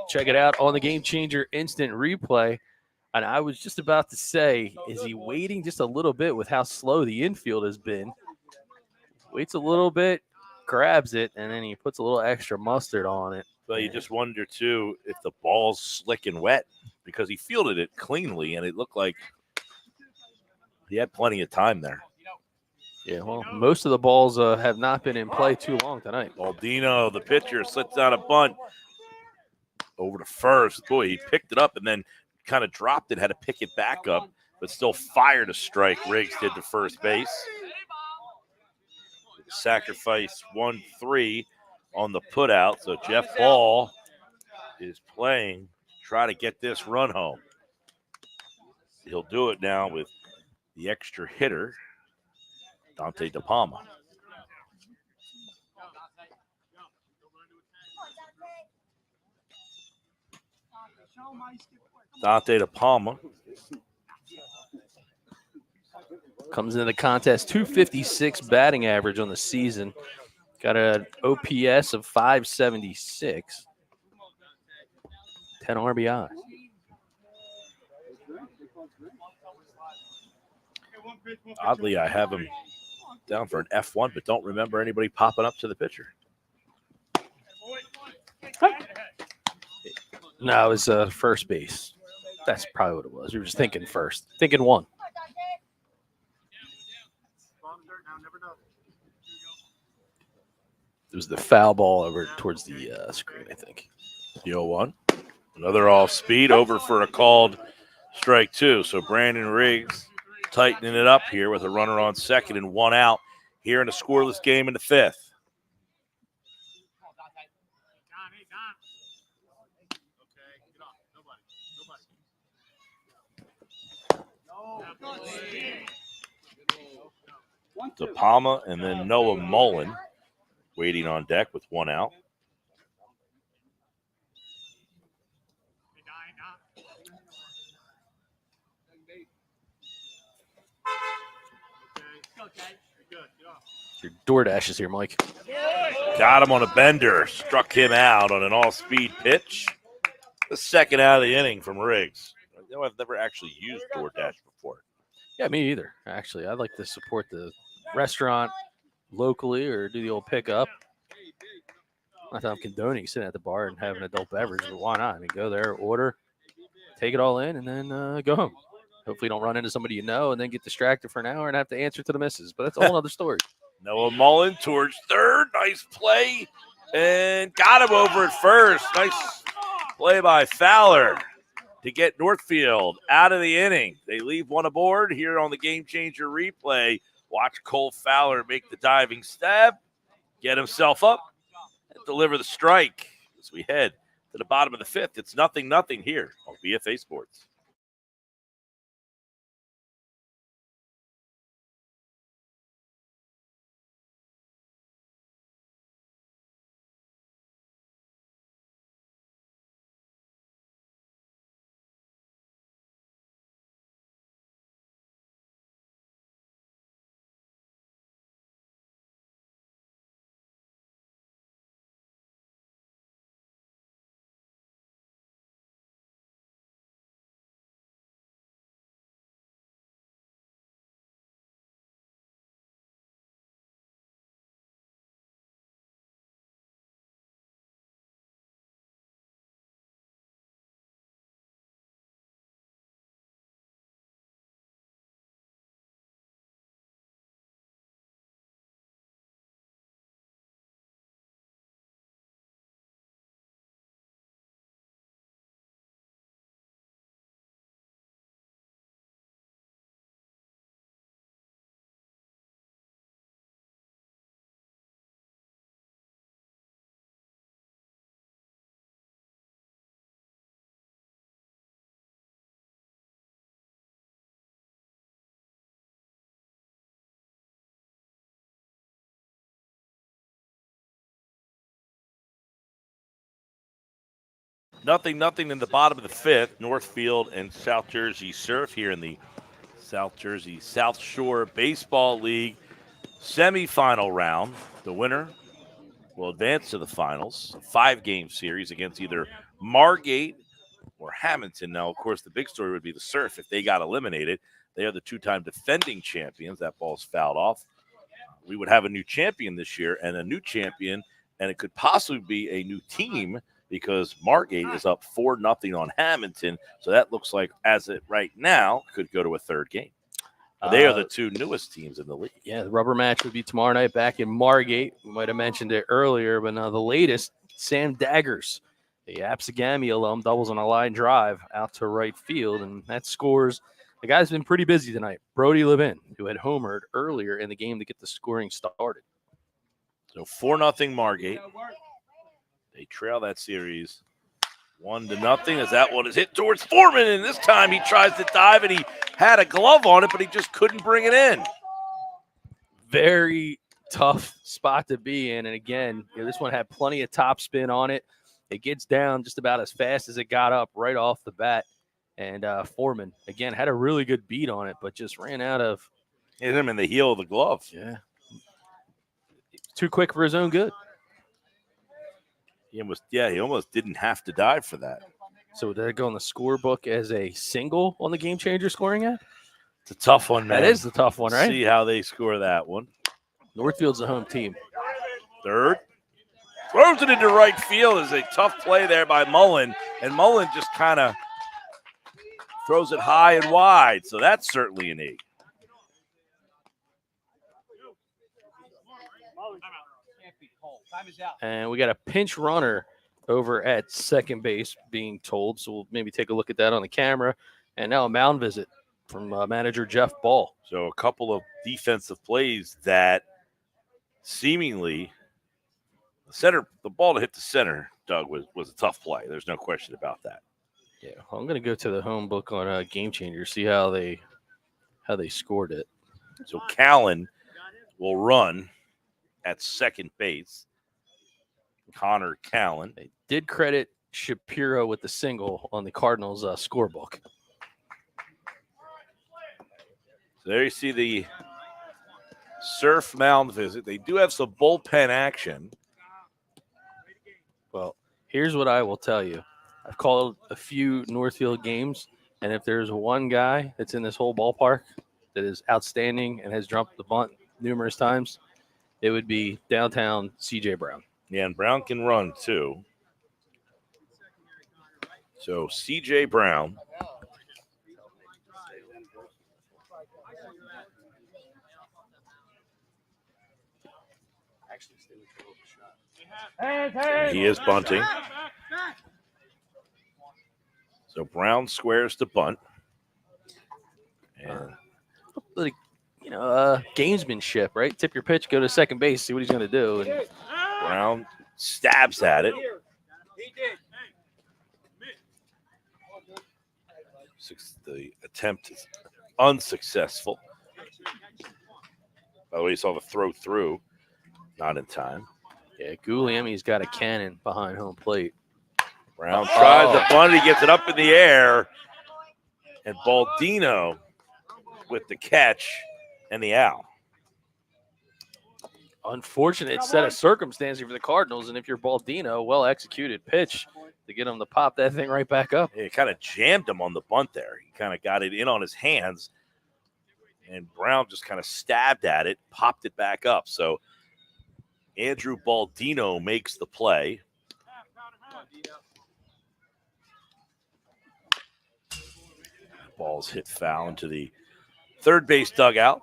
Check it out on the Gamechanger instant replay. And I was just about to say, is he waiting just a little bit with how slow the infield has been? Waits a little bit, grabs it, and then he puts a little extra mustard on it. But you just wonder, too, if the ball's slick and wet, because he fielded it cleanly, and it looked like he had plenty of time there. Yeah, well, most of the balls have not been in play too long tonight. Baldino, the pitcher, slits down a bunt over to first. Boy, he picked it up and then kind of dropped it, had to pick it back up, but still fired a strike. Riggs did to first base. Sacrifice 1-3 on the putout. So Jeff Ball is playing to try to get this run home. He'll do it now with the extra hitter, Dante De Palma. Dante De Palma comes into the contest, 256 batting average on the season. Got an OPS of 576. 10 RBI. Oddly, I have him down for an F1, but don't remember anybody popping up to the pitcher. No, it was first base. That's probably what it was. We were just thinking first. Thinking one. was the foul ball over towards the screen, I think. The 0-1. Another off speed over for a called strike 2. So Brandon Riggs tightening it up here with a runner on second and 1 out here in a scoreless game in the 5th. De Palma and then Noah Mullen waiting on deck with 1 out. Your DoorDash is here, Mike. Got him on a bender. Struck him out on an all-speed pitch. The second out of the inning from Riggs. You know, I've never actually used DoorDash before. Yeah, me either. Actually, I'd like to support the restaurant locally or do the old pickup. Not that I'm condoning sitting at the bar and having an adult beverage, but why not? I mean, go there, order, take it all in, and then go home. Hopefully you don't run into somebody you know and then get distracted for an hour and have to answer to the missus. But that's a whole other story. Noah Mullen towards third. Nice play. And got him over at first. Nice play by Fowler to get Northfield out of the inning. They leave one aboard here on the Gamechanger replay. Watch Cole Fowler make the diving stab, get himself up, and deliver the strike as we head to the bottom of the 5th. It's 0-0 here on BFA Sports. Nothing in the bottom of the 5th. Northfield and South Jersey Surf here in the South Jersey South Shore Baseball League semifinal round. The winner will advance to the finals. A 5-game series against either Margate or Hamilton. Now, of course, the big story would be the Surf. If they got eliminated, they are the 2-time defending champions. That ball's fouled off. We would have a new champion this year and a new champion, and it could possibly be a new team because Margate is up 4-0 on Hamilton. So that looks like, as it right now, could go to a 3rd game. They are the 2 newest teams in the league. Yeah, the rubber match would be tomorrow night back in Margate. We might have mentioned it earlier, but the latest, Sam Daggers, the Absegami alum, doubles on a line drive out to right field, and that scores. The guy's been pretty busy tonight. Brody Levin, who had homered earlier in the game to get the scoring started. So 4-0 Margate. They trail that series 1-0 as that one is hit towards Foreman, and this time he tries to dive, and he had a glove on it, but he just couldn't bring it in. Very tough spot to be in, and again, this one had plenty of top spin on it. It gets down just about as fast as it got up right off the bat, and Foreman, again, had a really good beat on it, but just ran out of. Hit him in the heel of the glove. Yeah. Too quick for his own good. He almost didn't have to dive for that. So did it go in the scorebook as a single on the Game Changer scoring app? It's a tough one, man. That is the tough one, right? See how they score that one. Northfield's the home team. Third. Throws it into right field is a tough play there by Mullen, and Mullen just kind of throws it high and wide, so that's certainly an E. And we got a pinch runner over at second base being told. So we'll maybe take a look at that on the camera. And now a mound visit from manager Jeff Ball. So a couple of defensive plays that seemingly the ball to hit the center, Doug, was a tough play. There's no question about that. Yeah, well, I'm going to go to the home book on Gamechanger, see how they scored it. So Callen will run at second base. Connor Callen. They did credit Shapiro with the single on the Cardinals scorebook. So there you see the Surf mound visit. They do have some bullpen action. Well, here's what I will tell you. I've called a few Northfield games, and if there's one guy that's in this whole ballpark that is outstanding and has dropped the bunt numerous times, it would be downtown CJ Brown. Yeah, and Brown can run too. So CJ Brown. He is bunting. So Brown squares the bunt. And Like, gamesmanship, right? Tip your pitch, go to second base, see what he's going to do. And Brown stabs at it. The attempt is unsuccessful. By the way, you saw the throw through. Not in time. yeah, Guglielmi's got a cannon behind home plate. Brown tries the bunt. He gets it up in the air. And Baldino with the catch and the out. Unfortunate set of circumstances for the Cardinals, and if you're Baldino, well-executed pitch to get him to pop that thing right back up. It kind of jammed him on the bunt there. He kind of got it in on his hands, and Brown just kind of stabbed at it, popped it back up. So Andrew Baldino makes the play. Ball's hit foul into the third base dugout.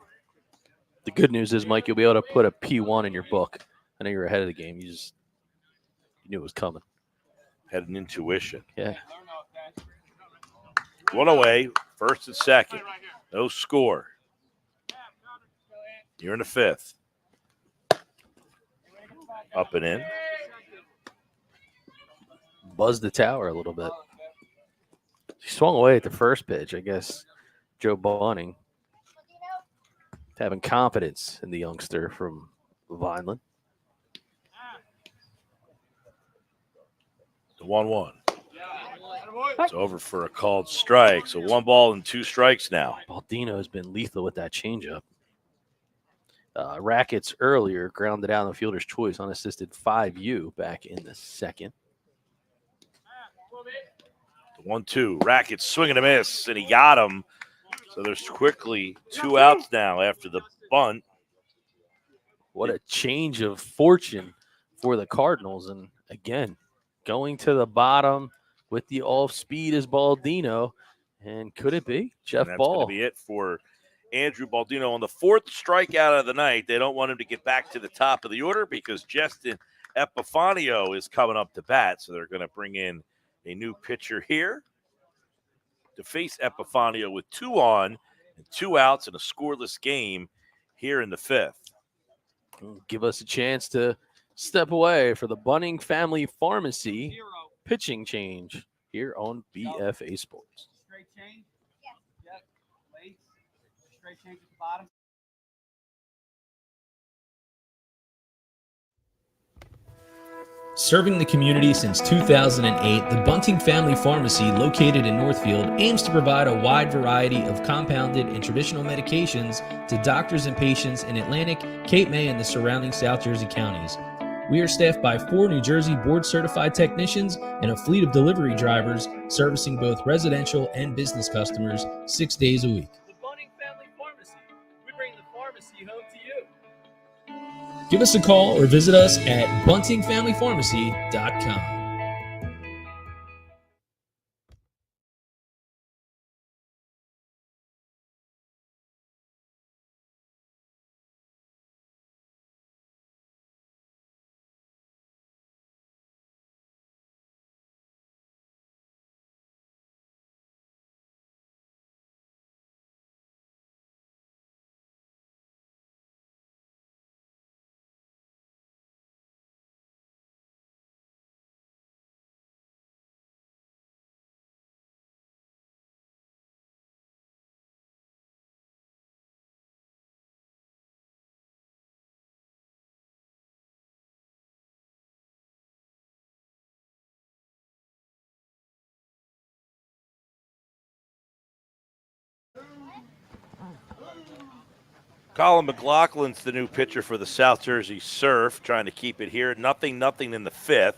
The good news is, Mike, you'll be able to put a P1 in your book. I know you're ahead of the game. You knew it was coming. Had an intuition. Yeah. One away, first and second. No score. You're in the fifth. Up and in. Buzzed the tower a little bit. He swung away at the first pitch. I guess Joe Bunting having confidence in the youngster from Vineland. The 1-1. It's over for a called strike. So 1 ball and 2 strikes now. Baldino has been lethal with that changeup. Rackets earlier grounded out on the fielder's choice, unassisted 5U back in the second. The 1-2. Rackets swinging a miss, and he got him. So there's quickly 2 outs now after the bunt. What a change of fortune for the Cardinals. And again, going to the bottom with the off speed is Baldino. And could it be Jeff That's Ball? going to be it for Andrew Baldino on the 4th strikeout of the night. They don't want him to get back to the top of the order because Justin Epifanio is coming up to bat. So they're going to bring in a new pitcher here to face Epifanio with 2 on and 2 outs in a scoreless game here in the 5th. Give us a chance to step away for the Bunting Family Pharmacy pitching change here on BFA Sports. Straight change? Yep. Late. Straight change at the bottom. Serving the community since 2008, the Bunting Family Pharmacy, located in Northfield, aims to provide a wide variety of compounded and traditional medications to doctors and patients in Atlantic, Cape May, and the surrounding South Jersey counties. We are staffed by 4 New Jersey board-certified technicians and a fleet of delivery drivers servicing both residential and business customers 6 days a week. The Bunting Family Pharmacy. We bring the pharmacy home to you. Give us a call or visit us at buntingfamilypharmacy.com. Colin McLaughlin's the new pitcher for the South Jersey Surf, trying to keep it here. Nothing in the 5th.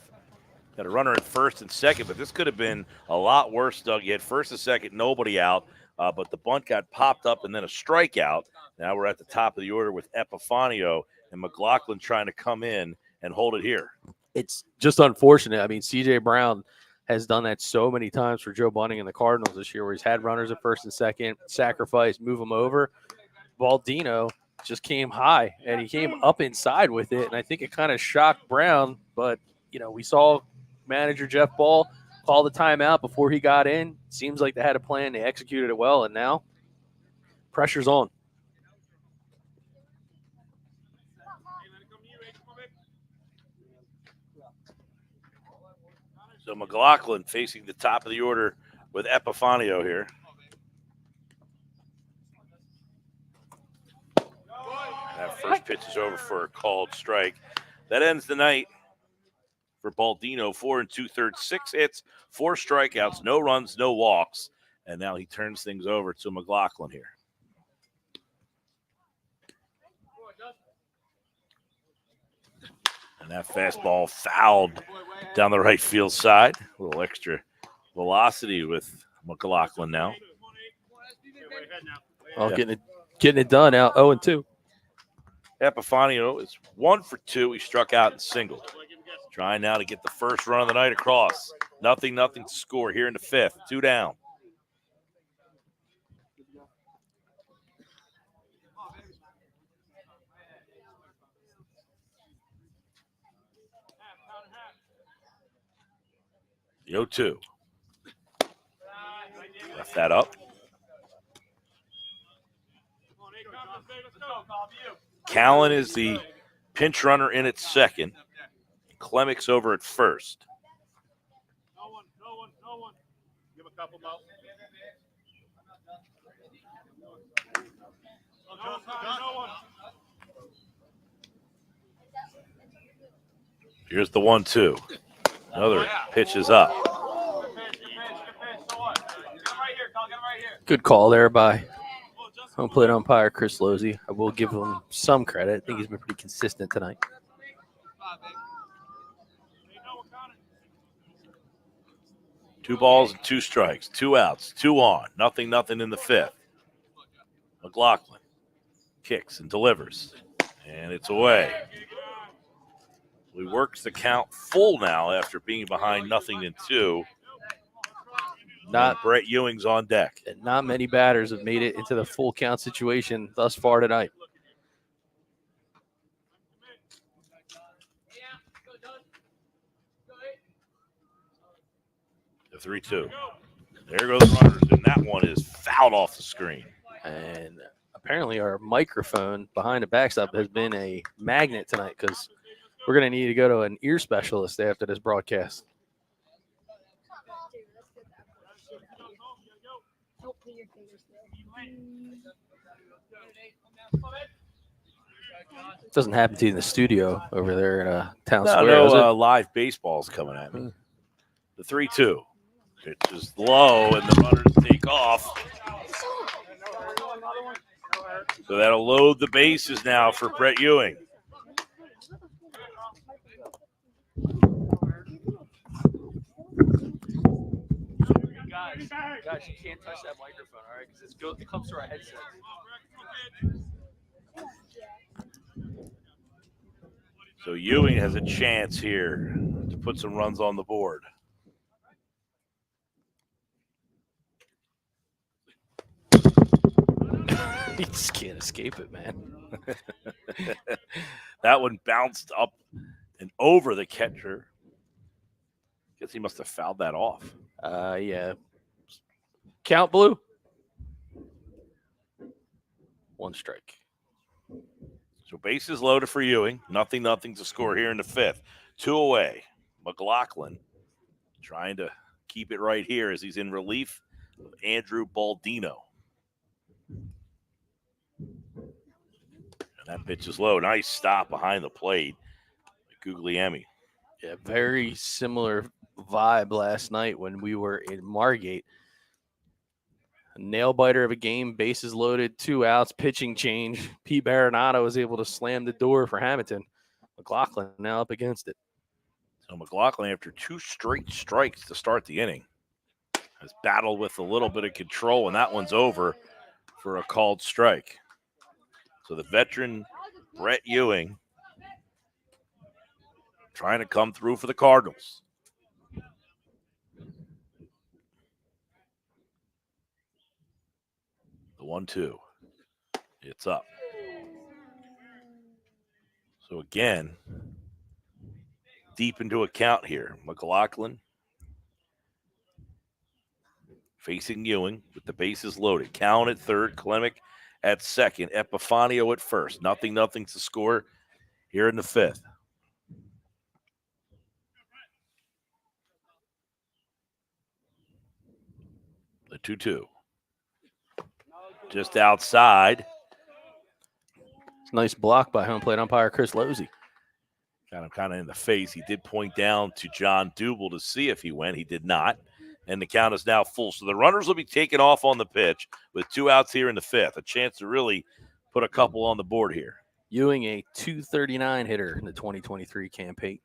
Got a runner at first and second, but this could have been a lot worse, Doug. You had first and second, nobody out, but the bunt got popped up and then a strikeout. Now we're at the top of the order with Epifanio and McLaughlin trying to come in and hold it here. It's just unfortunate. I mean, C.J. Brown has done that so many times for Joe Bunting and the Cardinals this year, where he's had runners at first and second, sacrifice, move them over. Baldino just came high, and he came up inside with it, and I think it kind of shocked Brown. But, we saw manager Jeff Ball call the timeout before he got in. Seems like they had a plan. They executed it well, and now pressure's on. So McLaughlin facing the top of the order with Epifanio here. That first pitch is over for a called strike. That ends the night for Baldino. 4 2/3, 6 hits, 4 strikeouts, no runs, no walks. And now he turns things over to McLaughlin here. And that fastball fouled down the right field side. A little extra velocity with McLaughlin now. Oh, yeah. Getting it done out 0-2. Epifanio is 1 for 2. He struck out and singled. Trying now to get the first run of the night across. Nothing to score here in the 5th. 2 down. The 0-2. Left that up. Callan is the pinch runner in at second. Clemick's over at first. No one. Give a couple more. No one. Here's the 1-2. Another pitch is up. Good call there by home plate umpire Chris Losey. I will give him some credit. I think he's been pretty consistent tonight. Two balls and 2 strikes, 2 outs, 2 on. Nothing in the 5th. McLaughlin kicks and delivers, and it's away. He works the count full now after being behind 0-2. Not Brett Ewing's on deck. Not many batters have made it into the full count situation thus far tonight. The 3-2. There goes runners, and that one is fouled off the screen. And apparently our microphone behind the backstop has been a magnet tonight, because we're going to need to go to an ear specialist after this broadcast. Doesn't happen to you in the studio over there in Town Square. No, live baseball's coming at me. The 3-2. It's just low, and the runners take off. So that'll load the bases now for Brett Ewing. Guys, you can't touch that microphone, all right? Because it comes through our headset. So Ewing has a chance here to put some runs on the board. He just can't escape it, man. That one bounced up and over the catcher. Guess he must have fouled that off. Yeah. Count blue. 1 strike. So bases loaded for Ewing. Nothing to score here in the 5th. 2 away. McLaughlin trying to keep it right here as he's in relief of Andrew Baldino. And that pitch is low. Nice stop behind the plate. Guglielmi. Yeah, very similar vibe last night when we were in Margate. nail biter of a game, bases loaded, 2 outs, pitching change. Pete Baronato was able to slam the door for Hamilton. McLaughlin now up against it. So McLaughlin, after 2 straight strikes to start the inning, has battled with a little bit of control, and that one's over for a called strike. So the veteran Brett Ewing trying to come through for the Cardinals. The 1-2. It's up. So again, deep into a count here. McLaughlin facing Ewing with the bases loaded. Count at third, Klemic at second, Epifanio at first. Nothing to score here in the 5th. The 2-2. Just outside. Nice block by home plate umpire Chris Losey. Got him kind of in the face. He did point down to John Dubel to see if he went. He did not. And the count is now full. So the runners will be taken off on the pitch with 2 outs here in the 5th. A chance to really put a couple on the board here. Ewing, a .239 hitter in the 2023 campaign.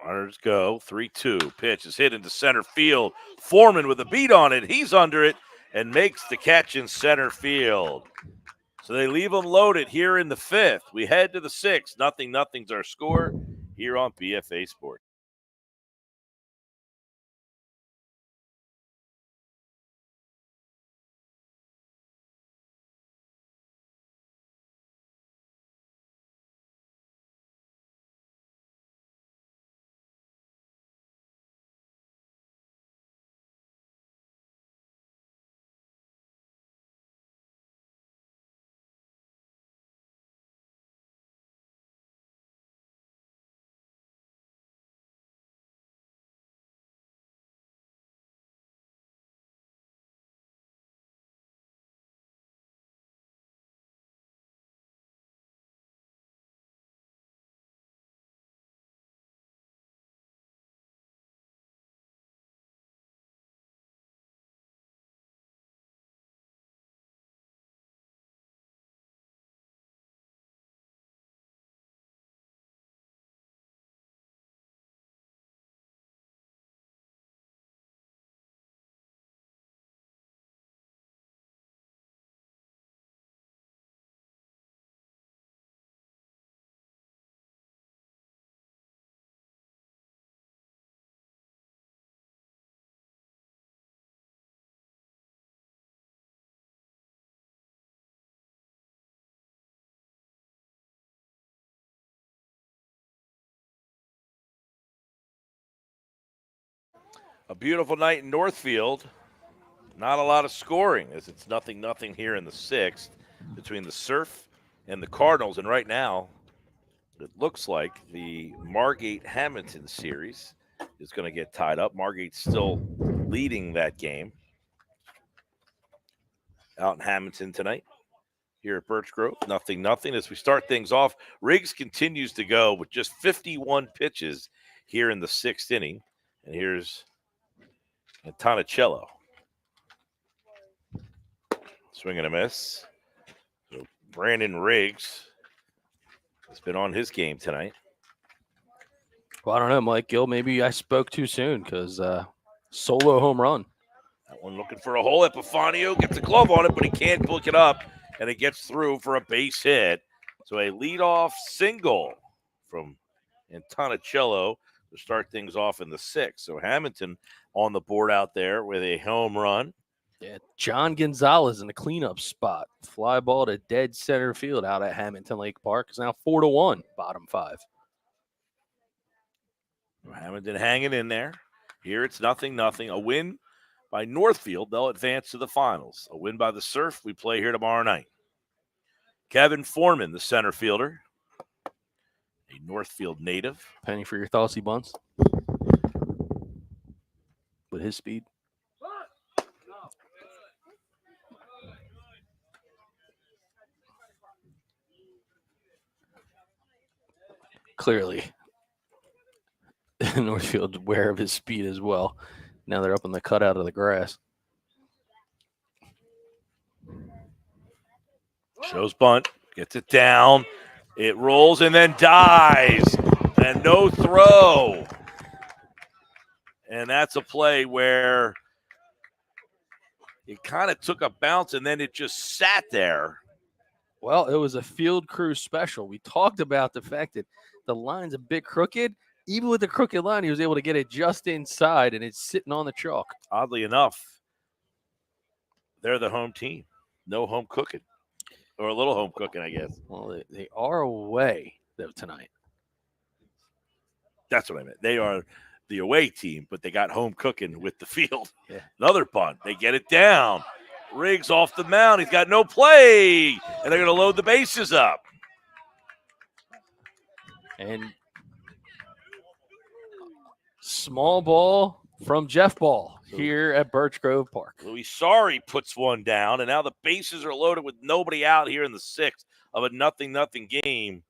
Runners go. 3-2. Pitch is hit into center field. Foreman with a beat on it. He's under it and makes the catch in center field. So they leave them loaded here in the 5th. We head to the 6th. Nothing's our score here on BFA Sports. A beautiful night in Northfield. Not a lot of scoring as it's 0-0 here in the 6th between the Surf and the Cardinals. And right now, it looks like the Margate-Hamilton series is going to get tied up. Margate's still leading that game out in Hamilton tonight. Here at Birch Grove, 0-0. As we start things off, Riggs continues to go with just 51 pitches here in the 6th inning. And here's Antonicello. Swing and a miss. So Brandon Riggs has been on his game tonight. Well, I don't know, Mike Gill. Maybe I spoke too soon because solo home run. That one looking for a hole. Epifanio gets a glove on it, but he can't pick it up, and it gets through for a base hit. So a leadoff single from Antonicello to start things off in the 6th. So Hamilton on the board out there with a home run. Yeah, John Gonzalez in the cleanup spot. Fly ball to dead center field out at Hamilton Lake Park. It's now 4-1, bottom 5. Hamilton hanging in there. Here it's 0-0. A win by Northfield, they'll advance to the finals. A win by the Surf, we play here tomorrow night. Kevin Foreman, the center fielder, a Northfield native. Penny for your Thossy Bunts. With his speed. Clearly, Northfield aware of his speed as well. Now they're up on the cutout of the grass. Shows bunt, gets it down. It rolls and then dies. And no throw. And that's a play where it kind of took a bounce and then it just sat there. Well, it was a field crew special. We talked about the fact that the line's a bit crooked. Even with the crooked line, he was able to get it just inside, and it's sitting on the chalk. Oddly enough, they're the home team. No home cooking. Or a little home cooking, I guess. Well, they are away, though, tonight. That's what I meant. They are the away team, but they got home cooking with the field. Yeah. Another bunt. They get it down. Riggs off the mound. He's got no play. And they're going to load the bases up. And small ball from Jeff Ball here at Birch Grove Park. Louis Sari puts one down, and now the bases are loaded with nobody out here in the sixth of a 0-0 game.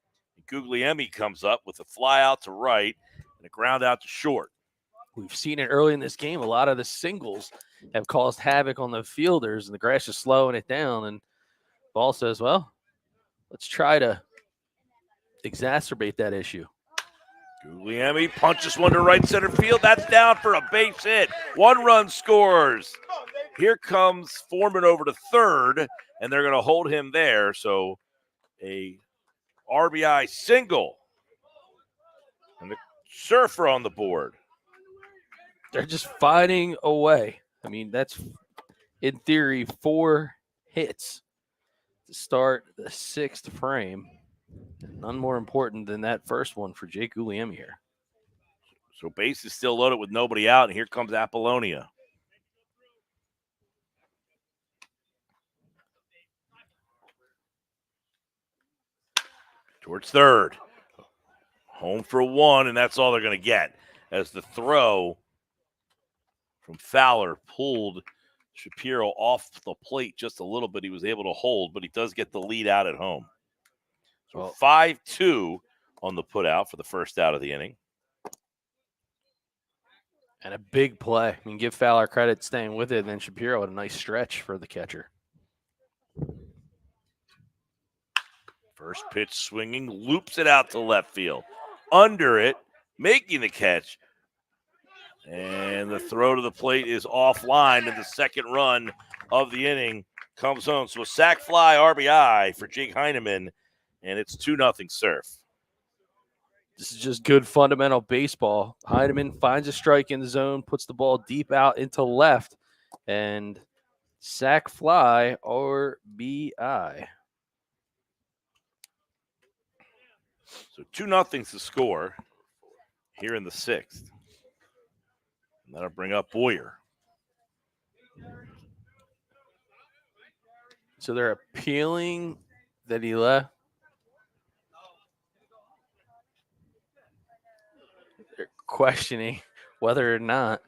Guglielmi comes up with a fly out to right and a ground out to short. We've seen it early in this game. A lot of the singles have caused havoc on the fielders, and the grass is slowing it down. And Ball says, well, let's try to exacerbate that issue. Guglielmi punches one to right center field. That's down for a base hit. 1 run scores. Here comes Foreman over to third, and they're going to hold him there. So a RBI single. And the Surfer on the board. They're just fighting away. I mean, that's, in theory, 4 hits to start the 6th frame. None more important than that first one for Jake Guglielmi here. So base is still loaded with nobody out, and here comes Apollonia. Towards third. Home for 1, and that's all they're going to get. As the throw from Fowler pulled Shapiro off the plate just a little bit. He was able to hold, but he does get the lead out at home. So 5-2 on the put out for the first out of the inning. And a big play. I mean, give Fowler credit staying with it, and then Shapiro had a nice stretch for the catcher. First pitch swinging, loops it out to left field. Under it, making the catch. And the throw to the plate is offline, and the second run of the inning comes home. So a sac fly RBI for Jake Heineman, and it's 2-0 Surf. This is just good fundamental baseball. Heineman finds a strike in the zone, puts the ball deep out into left, and sac fly RBI. So 2-0's the score here in the 6th. And that'll bring up Boyer. So they're appealing that he left. They're questioning whether or not.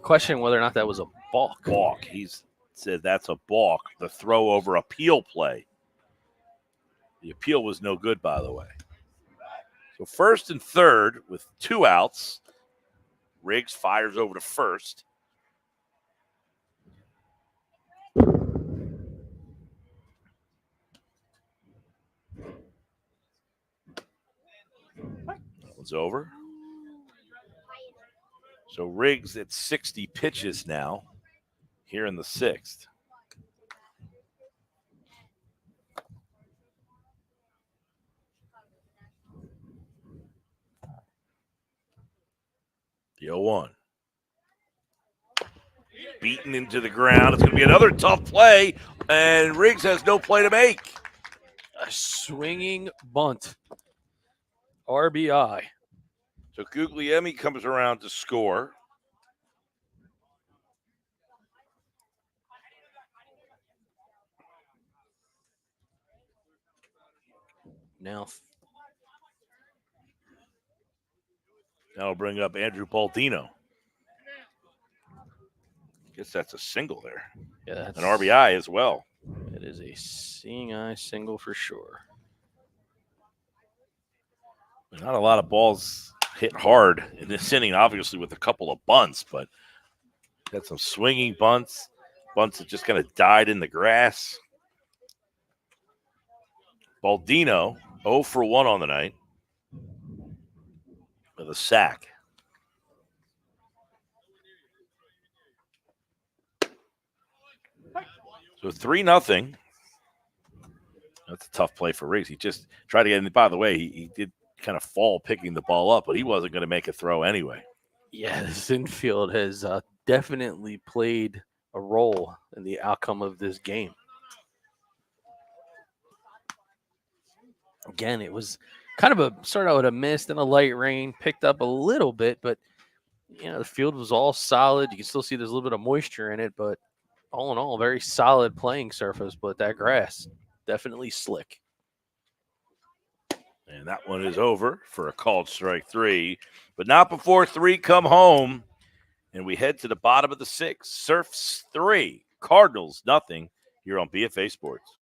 Questioning whether or not that was a balk. Balk. He's said that's a balk. The throw over appeal play. The appeal was no good, by the way. So first and third with 2 outs. Riggs fires over to first. That one's over. So Riggs at 60 pitches now here in the 6th. The 0-1. Beaten into the ground. It's going to be another tough play, and Riggs has no play to make. A swinging bunt. RBI. So Guglielmi comes around to score. Now That'll bring up Andrew Baldino. Guess that's a single there. Yeah, that's An RBI as well. It is a seeing eye single for sure. Not a lot of balls hit hard in this inning, obviously with a couple of bunts, but got some swinging bunts that just kind of died in the grass. Baldino, 0 for 1 on the night with a sack. So 3-0. That's a tough play for Riggs. He just tried to get in. By the way, he did kind of fall picking the ball up, but he wasn't going to make a throw anyway. Yeah, this infield has definitely played a role in the outcome of this game. Again, it was kind of started out with a mist and a light rain, picked up a little bit, but the field was all solid. You can still see there's a little bit of moisture in it, but all in all, very solid playing surface. But that grass, definitely slick. And that one is over for a called strike 3, but not before 3 come home. And we head to the bottom of the 6th. Surfs 3, Cardinals 0 here on BFA Sports.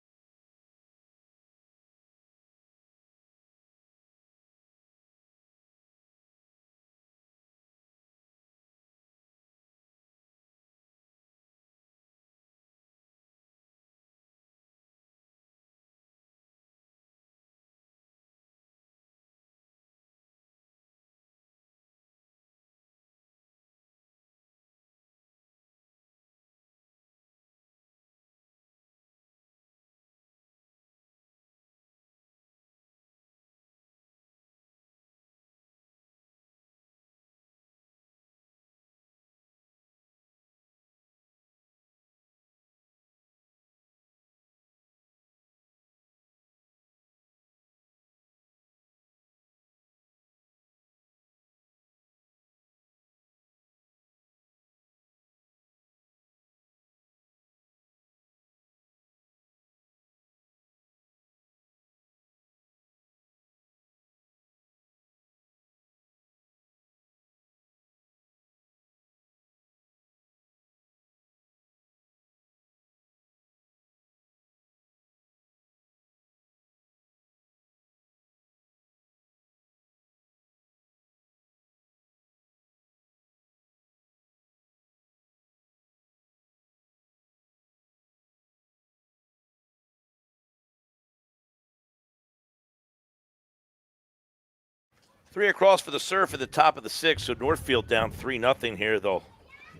Three across for the Surf at the top of the 6th. So Northfield down 3-0 here. They'll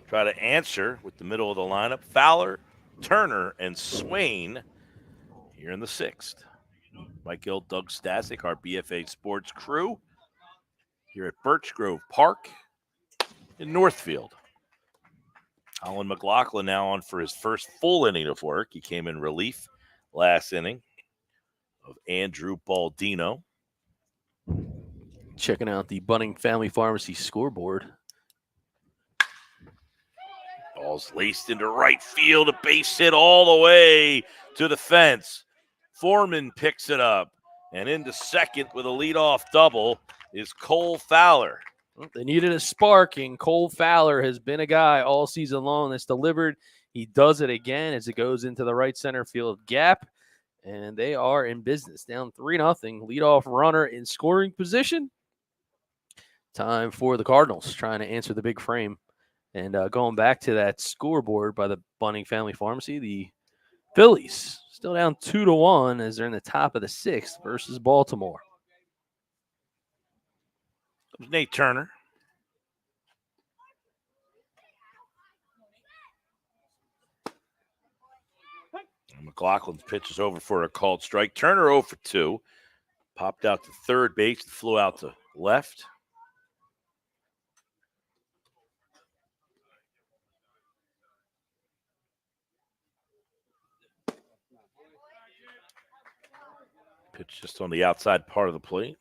try to answer with the middle of the lineup. Fowler, Turner, and Swain here in the 6th. Mike Gill, Doug Stasic, our BFA Sports crew here at Birch Grove Park in Northfield. Colin McLaughlin now on for his first full inning of work. He came in relief last inning of Andrew Baldino. Checking out the Bunting Family Pharmacy scoreboard. Ball's laced into right field, a base hit all the way to the fence. Foreman picks it up, and into second with a leadoff double is Cole Fowler. They needed a spark, and Cole Fowler has been a guy all season long that's delivered. He does it again as it goes into the right center field gap, and they are in business. Down 3-0, leadoff runner in scoring position. Time for the Cardinals trying to answer the big frame. And going back to that scoreboard by the Bunting Family Pharmacy, the Phillies still down 2-1 as they're in the top of the 6th versus Baltimore. Nate Turner. And McLaughlin's pitch is over for a called strike. Turner 0 for 2. Popped out to third base, flew out to left. Pitch just on the outside part of the plate.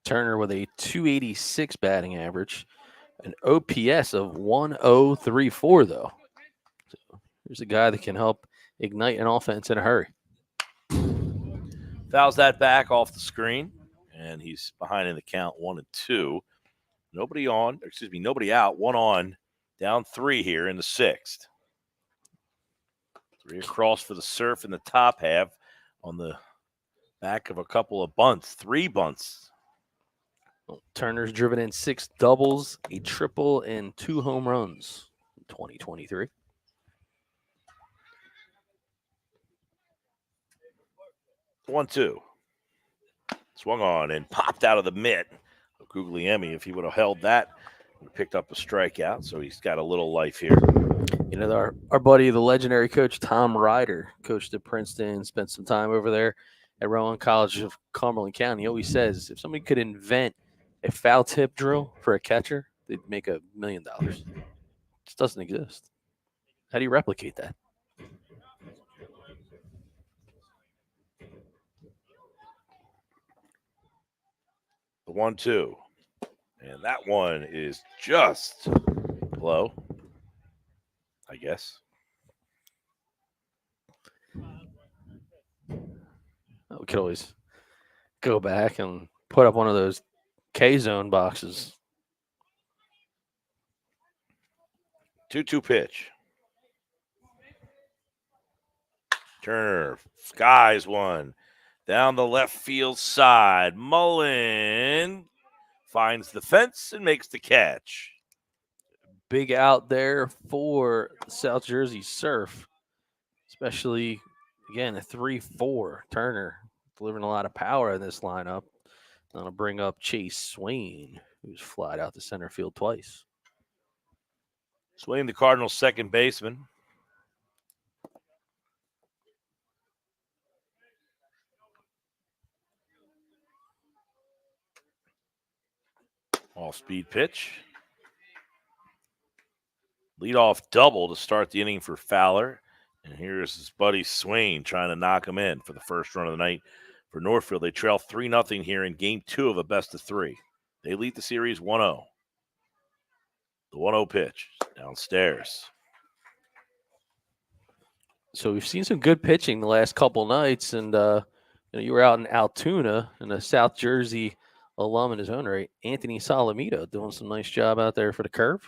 Turner with a 286 batting average, an OPS of 1034, though. So here's a guy that can help ignite an offense in a hurry. Fouls that back off the screen, and he's behind in the count 1-2. Nobody out, 1 on, down 3 here in the 6th. 3 across for the Surf in the top half on the Back of a couple of bunts, 3 bunts. Well, Turner's driven in 6 doubles, a triple, and 2 home runs in 2023. One, 2. Swung on and popped out of the mitt. Guglielmi, if he would have held that, would have picked up a strikeout. So he's got a little life here. You know, our buddy, the legendary coach Tom Ryder, coached at Princeton, spent some time over there at Rowan College of Cumberland County. He always says if somebody could invent a foul tip drill for a catcher, they'd make $1 million. It just doesn't exist. How do you replicate that? The 1-2. And that one is just low, I guess. We could always go back and put up one of those K-zone boxes. 2-2 pitch. Turner skies one down the left field side. Mullen finds the fence and makes the catch. Big out there for South Jersey Surf, especially, again, a 3-4. Turner delivering a lot of power in this lineup. That'll bring up Chase Swain, who's flied out to center field twice. Swain, the Cardinals' second baseman. Off-speed pitch. Leadoff double to start the inning for Fowler. And here's his buddy Swain trying to knock him in for the first run of the night for Northfield. They trail 3-0 here in game 2 of a best-of-3. They lead the series 1-0. The 1-0 pitch downstairs. So we've seen some good pitching the last couple nights, and you were out in Altoona, and a South Jersey alum in his own right, Anthony Salamito, doing some nice job out there for the Curve.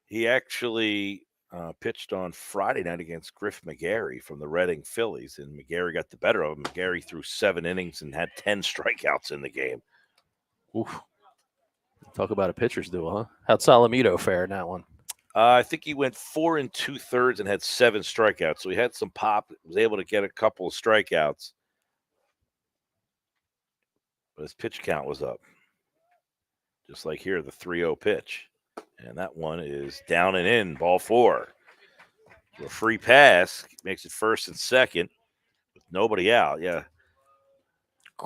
He actually pitched on Friday night against Griff McGarry from the Reading Phillies, and McGarry got the better of him. McGarry threw 7 innings and had 10 strikeouts in the game. Oof. Talk about a pitcher's duel, huh? How'd Salamito fare in that one? I think he went 4 2/3 and had 7 strikeouts. So he had some pop, was able to get a couple of strikeouts. But his pitch count was up. Just like here, the 3-0 pitch. And that one is down and in, ball 4. So a free pass makes it first and second with nobody out. Yeah.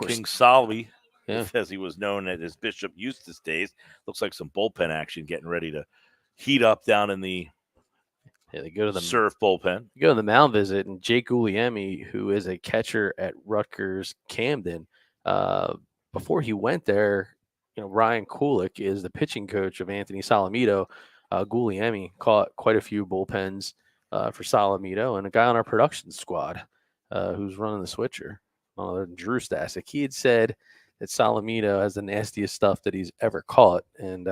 King Solby, as he was known at his Bishop Eustace days. Looks like some bullpen action getting ready to heat up down in the they go to the Surf bullpen. You go to the mound visit, and Jake Guglielmi, who is a catcher at Rutgers Camden, before he went there, Ryan Kulik is the pitching coach of Anthony Salamito. Guglielmi caught quite a few bullpens for Salamito, and a guy on our production squad who's running the switcher, Drew Stasek. He had said that Salamito has the nastiest stuff that he's ever caught, and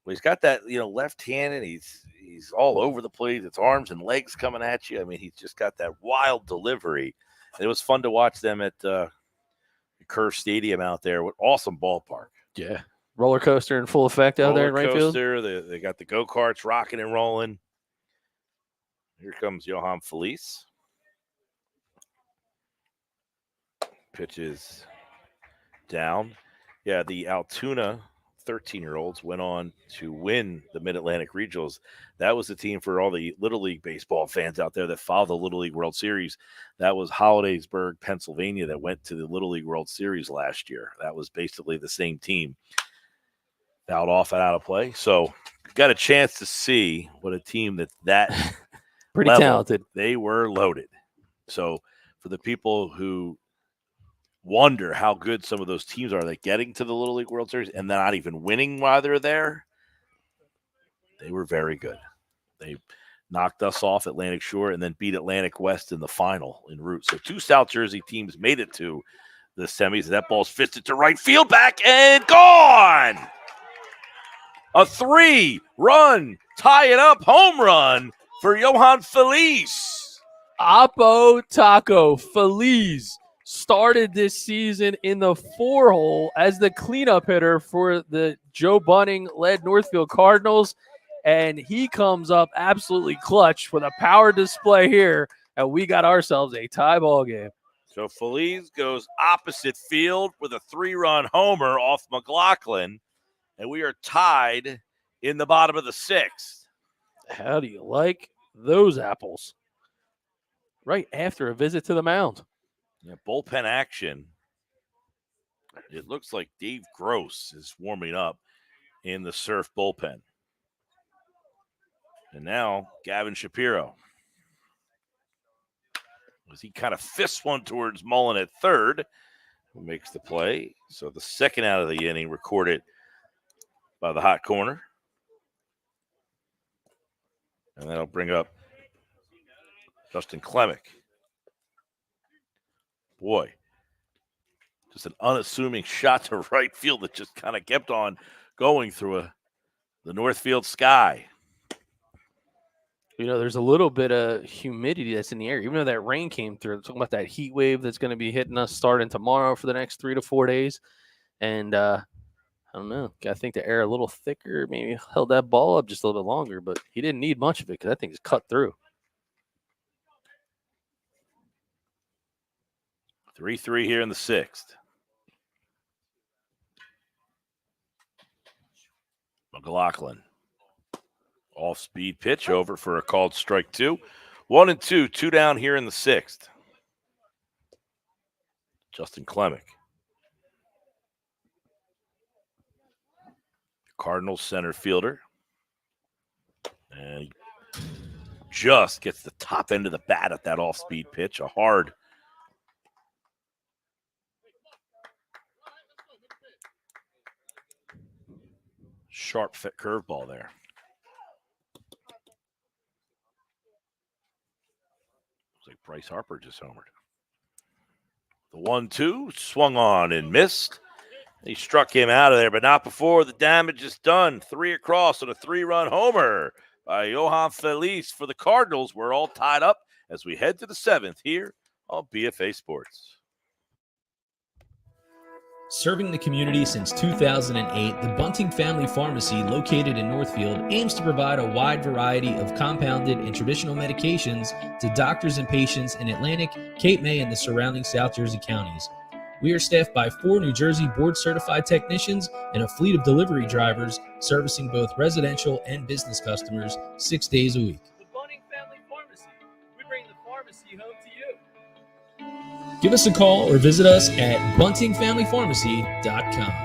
he's got that left-handed. He's all over the place. It's arms and legs coming at you. I mean, he's just got that wild delivery. And it was fun to watch them at Curve Stadium out there. With awesome ballpark. Yeah. Roller coaster in full effect out there in right field. They got the go-karts rocking and rolling. Here comes Johan Felice. Pitches down. Yeah, the Altoona 13-year-olds went on to win the Mid-Atlantic Regionals. That was the team for all the Little League baseball fans out there that follow the Little League World Series. That was Hollidaysburg, Pennsylvania, that went to the Little League World Series last year. That was basically the same team. Fouled off and out of play. So got a chance to see what a team that pretty level, talented. They were loaded. So for the people who wonder how good some of those teams are that getting to the Little League World Series and not even winning while they're there, they were very good. They knocked us off Atlantic Shore and then beat Atlantic West in the final en route. So 2 South Jersey teams made it to the semis. That ball's fisted to right field, back and gone. A 3-run, tie it up home run for Johan Felice. Oppo Taco Feliz started this season in the 4-hole as the cleanup hitter for the Joe Bunting-led Northfield Cardinals, and he comes up absolutely clutch with a power display here, and we got ourselves a tie ball game. So Feliz goes opposite field with a 3-run homer off McLaughlin, and we are tied in the bottom of the 6th. How do you like those apples? Right after a visit to the mound. Yeah, bullpen action. It looks like Dave Gross is warming up in the Surf bullpen. And now Gavin Shapiro. As he kind of fists one towards Mullen at third, who makes the play. So the second out of the inning recorded by the hot corner. And that'll bring up Justin Klemick. Boy, just an unassuming shot to right field that just kind of kept on going through the Northfield sky. You know, there's a little bit of humidity that's in the air. Even though that rain came through, talking about that heat wave that's going to be hitting us starting tomorrow for the next 3 to 4 days. And I don't know. I think the air a little thicker, maybe held that ball up just a little bit longer, but he didn't need much of it because that thing is cut through. 3-3 here in the 6th. McLaughlin. Off-speed pitch over for a called strike 2. 1-2, 2 down here in the 6th. Justin Klemick. Cardinals center fielder. And he just gets the top end of the bat at that off-speed pitch. A hard sharp fit curveball there. Looks like Bryce Harper just homered. The 1-2 swung on and missed. He struck him out of there, but not before the damage is done. 3 across on a 3-run homer by Johan Feliz for the Cardinals. We're all tied up as we head to the 7th here on BFA Sports. Serving the community since 2008, the Bunting Family Pharmacy, located in Northfield, aims to provide a wide variety of compounded and traditional medications to doctors and patients in Atlantic, Cape May, and the surrounding South Jersey counties. We are staffed by 4 New Jersey board-certified technicians and a fleet of delivery drivers servicing both residential and business customers 6 days a week. The Bunting Family Pharmacy. We bring the pharmacy home to you. Give us a call or visit us at buntingfamilypharmacy.com.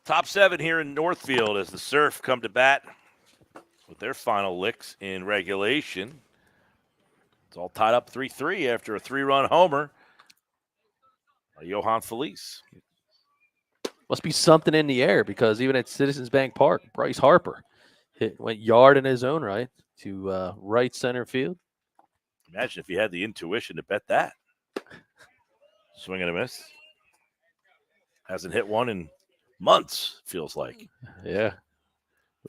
Top 7 here in Northfield as the Surf come to bat with their final licks in regulation. It's all tied up 3-3 after a 3-run homer by Johan Feliz. Must be something in the air because even at Citizens Bank Park, Bryce Harper went yard in his own right to right center field. Imagine if you had the intuition to bet that. Swing and a miss. Hasn't hit one in months, feels like. Yeah.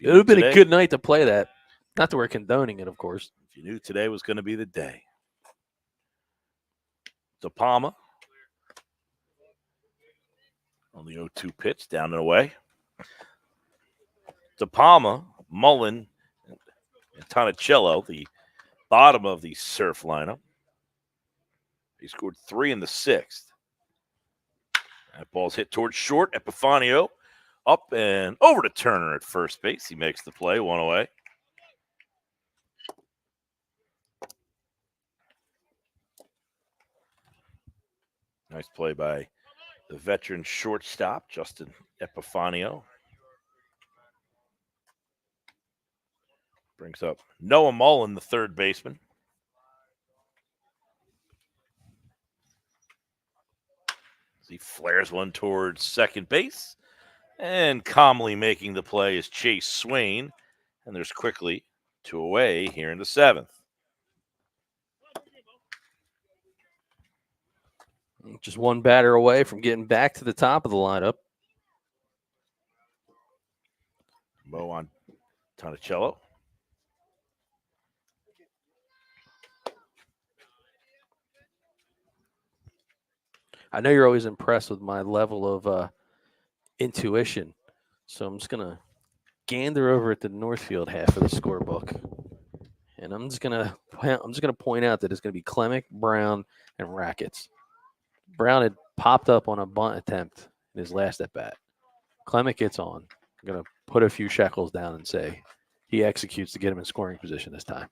If It would have been today, a good night to play that. Not that we're condoning it, of course. If you knew today was going to be the day. De Palma on the 0-2 pitch, down and away. De Palma, Mullen, and Tonicello, the bottom of the Surf lineup. He scored 3 in the 6th. That ball's hit towards short. Epifanio up and over to Turner at first base. He makes the play, 1 away. Nice play by the veteran shortstop, Justin Epifanio. Brings up Noah Mullen, the third baseman. As he flares one towards second base. And calmly making the play is Chase Swain. And there's quickly 2 away here in the 7th. Just one batter away from getting back to the top of the lineup. Mo on Tonicello. I know you're always impressed with my level of intuition, so I'm just gonna gander over at the Northfield half of the scorebook, and I'm just gonna point out that it's gonna be Clemick, Brown, and Rackets. Brown had popped up on a bunt attempt in his last at bat. Clemick gets on. I'm gonna put a few shekels down and say he executes to get him in scoring position this time.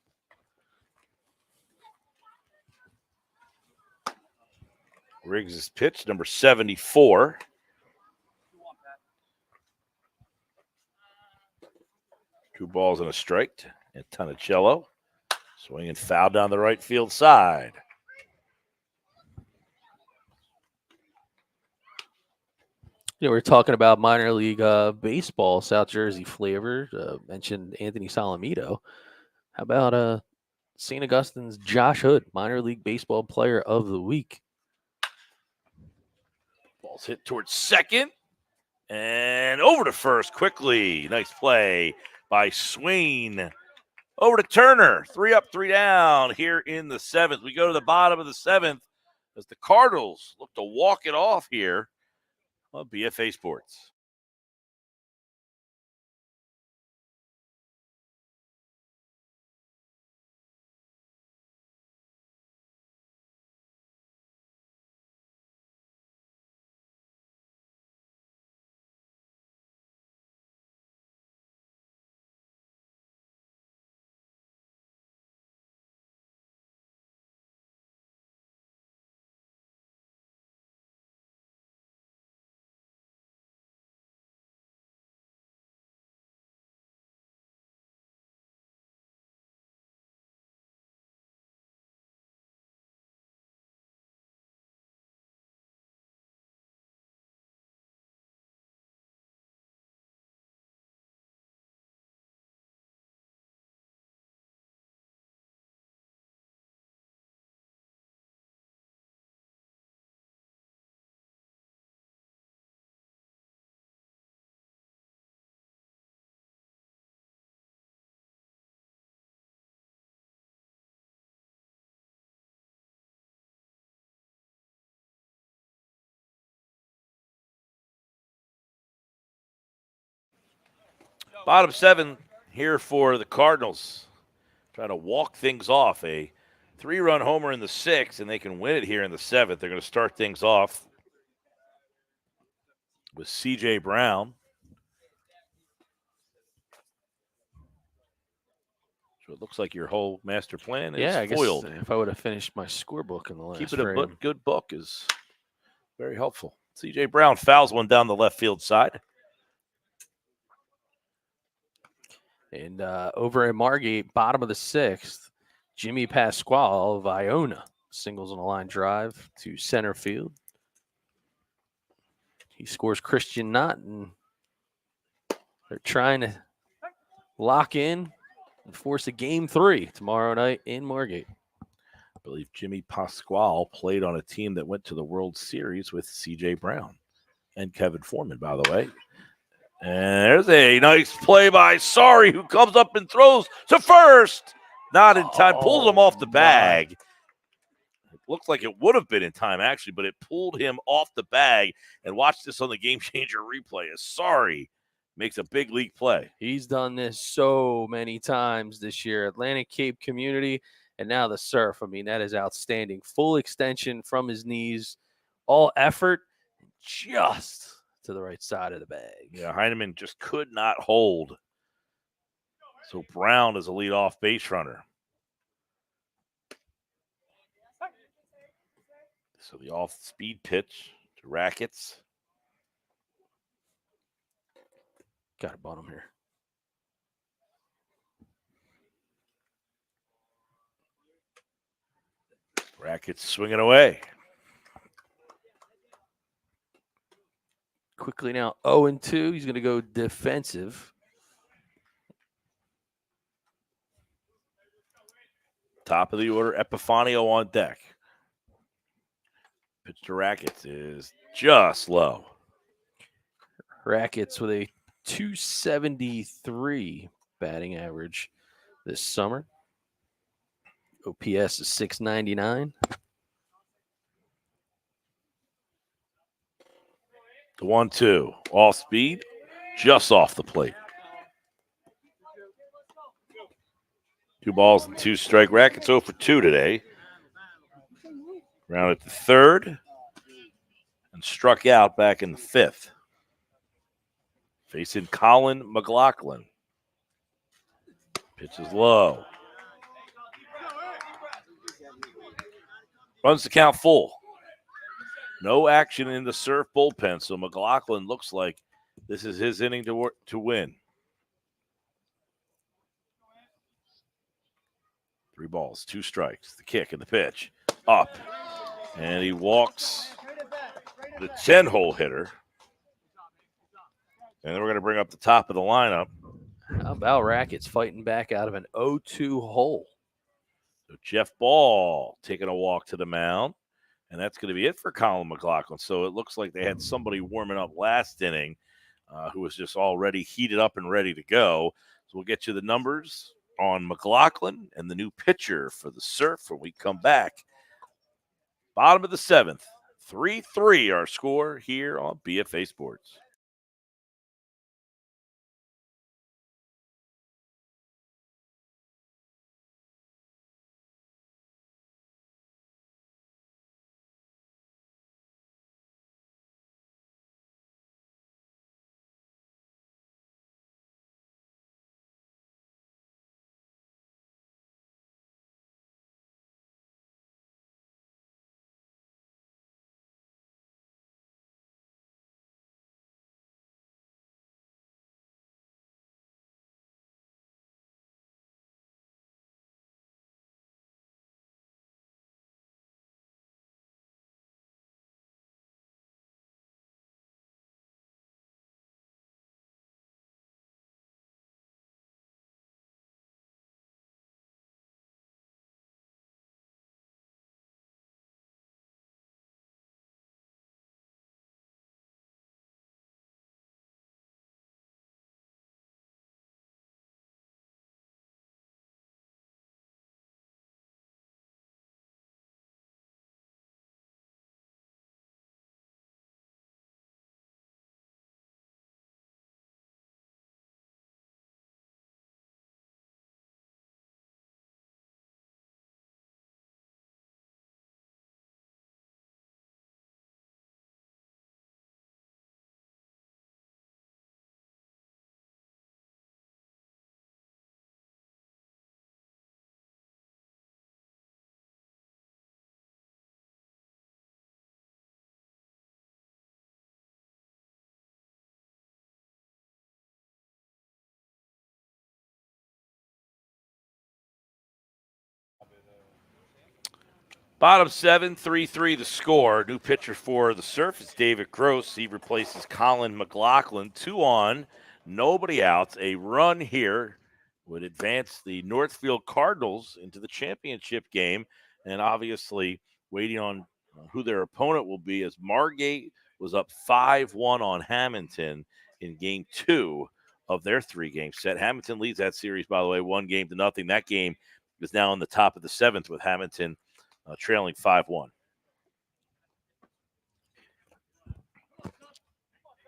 Riggs' pitch, number 74. Two balls and a strike. And Tonicello swinging foul down the right field side. You know, we're talking about minor league baseball, South Jersey flavor. Mentioned Anthony Salamito. How about St. Augustine's Josh Hood, minor league baseball player of the week? Ball's hit towards second and over to first quickly. Nice play by Swain. Over to Turner. 3 up, 3 down here in the 7th. We go to the bottom of the 7th as the Cardinals look to walk it off here on BFA Sports. Bottom 7 here for the Cardinals. Trying to walk things off. A 3-run homer in the 6th, and they can win it here in the 7th. They're going to start things off with C.J. Brown. So it looks like your whole master plan is I foiled. guess if I would have finished my scorebook in the last Keeping frame. a good book is very helpful. C.J. Brown fouls one down the left field side. And over at Margate, bottom of the 6th, Jimmy Pasquale of Iona singles on a line drive to center field. He scores Christian Knott, and they're trying to lock in and force a game 3 tomorrow night in Margate. I believe Jimmy Pasquale played on a team that went to the World Series with C.J. Brown and Kevin Foreman, by the way. And there's a nice play by Sorry, who comes up and throws to first. Not in time. Pulls him off the bag. It looks like it would have been in time, actually, but it pulled him off the bag. And watch this on the Gamechanger replay. As Sorry makes a big league play. He's done this so many times this year. Atlantic Cape community and now the Surf. I mean, that is outstanding. Full extension from his knees. All effort, just to the right side of the bag. Yeah, Heineman just could not hold. So Brown is a leadoff base runner. So the off-speed pitch to Rackets. Got a bottom here. Rackets swinging away. Quickly now, 0-2. He's going to go defensive. Top of the order, Epifanio on deck. Pitch to Rackets is just low. Rackets with a 273 batting average this summer. OPS is 699. The 1-2, off speed, just off the plate. 2 balls and 2 strike. Rackets 0 for 2 today. Grounded to third and struck out back in the 5th. Facing Colin McLaughlin. Pitch is low. Runs the count full. No action in the Surf bullpen, so McLaughlin looks like this is his inning to win. 3 balls, 2 strikes. The kick and the pitch. Up. And he walks the 10-hole hitter. And then we're going to bring up the top of the lineup. How about Rackets fighting back out of an 0-2 hole? So Jeff Ball taking a walk to the mound. And that's going to be it for Colin McLaughlin. So it looks like they had somebody warming up last inning who was just already heated up and ready to go. So we'll get you the numbers on McLaughlin and the new pitcher for the Surf when we come back. Bottom of the 7th, 3-3 our score here on BFA Sports. Bottom 7, 3-3 the score. New pitcher for the Surf is David Gross. He replaces Colin McLaughlin. 2 on, nobody out. A run here would advance the Northfield Cardinals into the championship game. And obviously waiting on who their opponent will be, as Margate was up 5-1 on Hamilton in game 2 of their 3-game set. Hamilton leads that series, by the way, 1-0. That game is now in the top of the 7th with Hamilton trailing 5-1.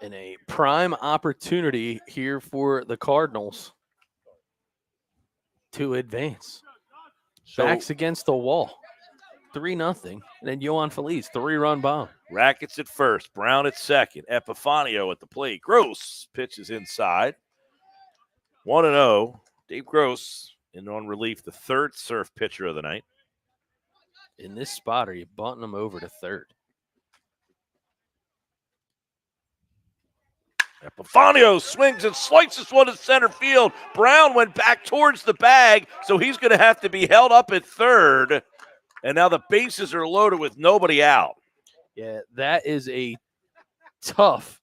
And a prime opportunity here for the Cardinals to advance. So Backs against the wall. 3-0. And then Yohan Feliz, 3-run bomb. Rackets at first, Brown at second, Epifanio at the plate. Gross pitches inside. 1-0. Dave Gross in on relief, the 3rd Surf pitcher of the night. In this spot, are you bunting him over to third? Epifanio swings and slices one to center field. Brown went back towards the bag, so he's going to have to be held up at third. And now the bases are loaded with nobody out. Yeah, that is a tough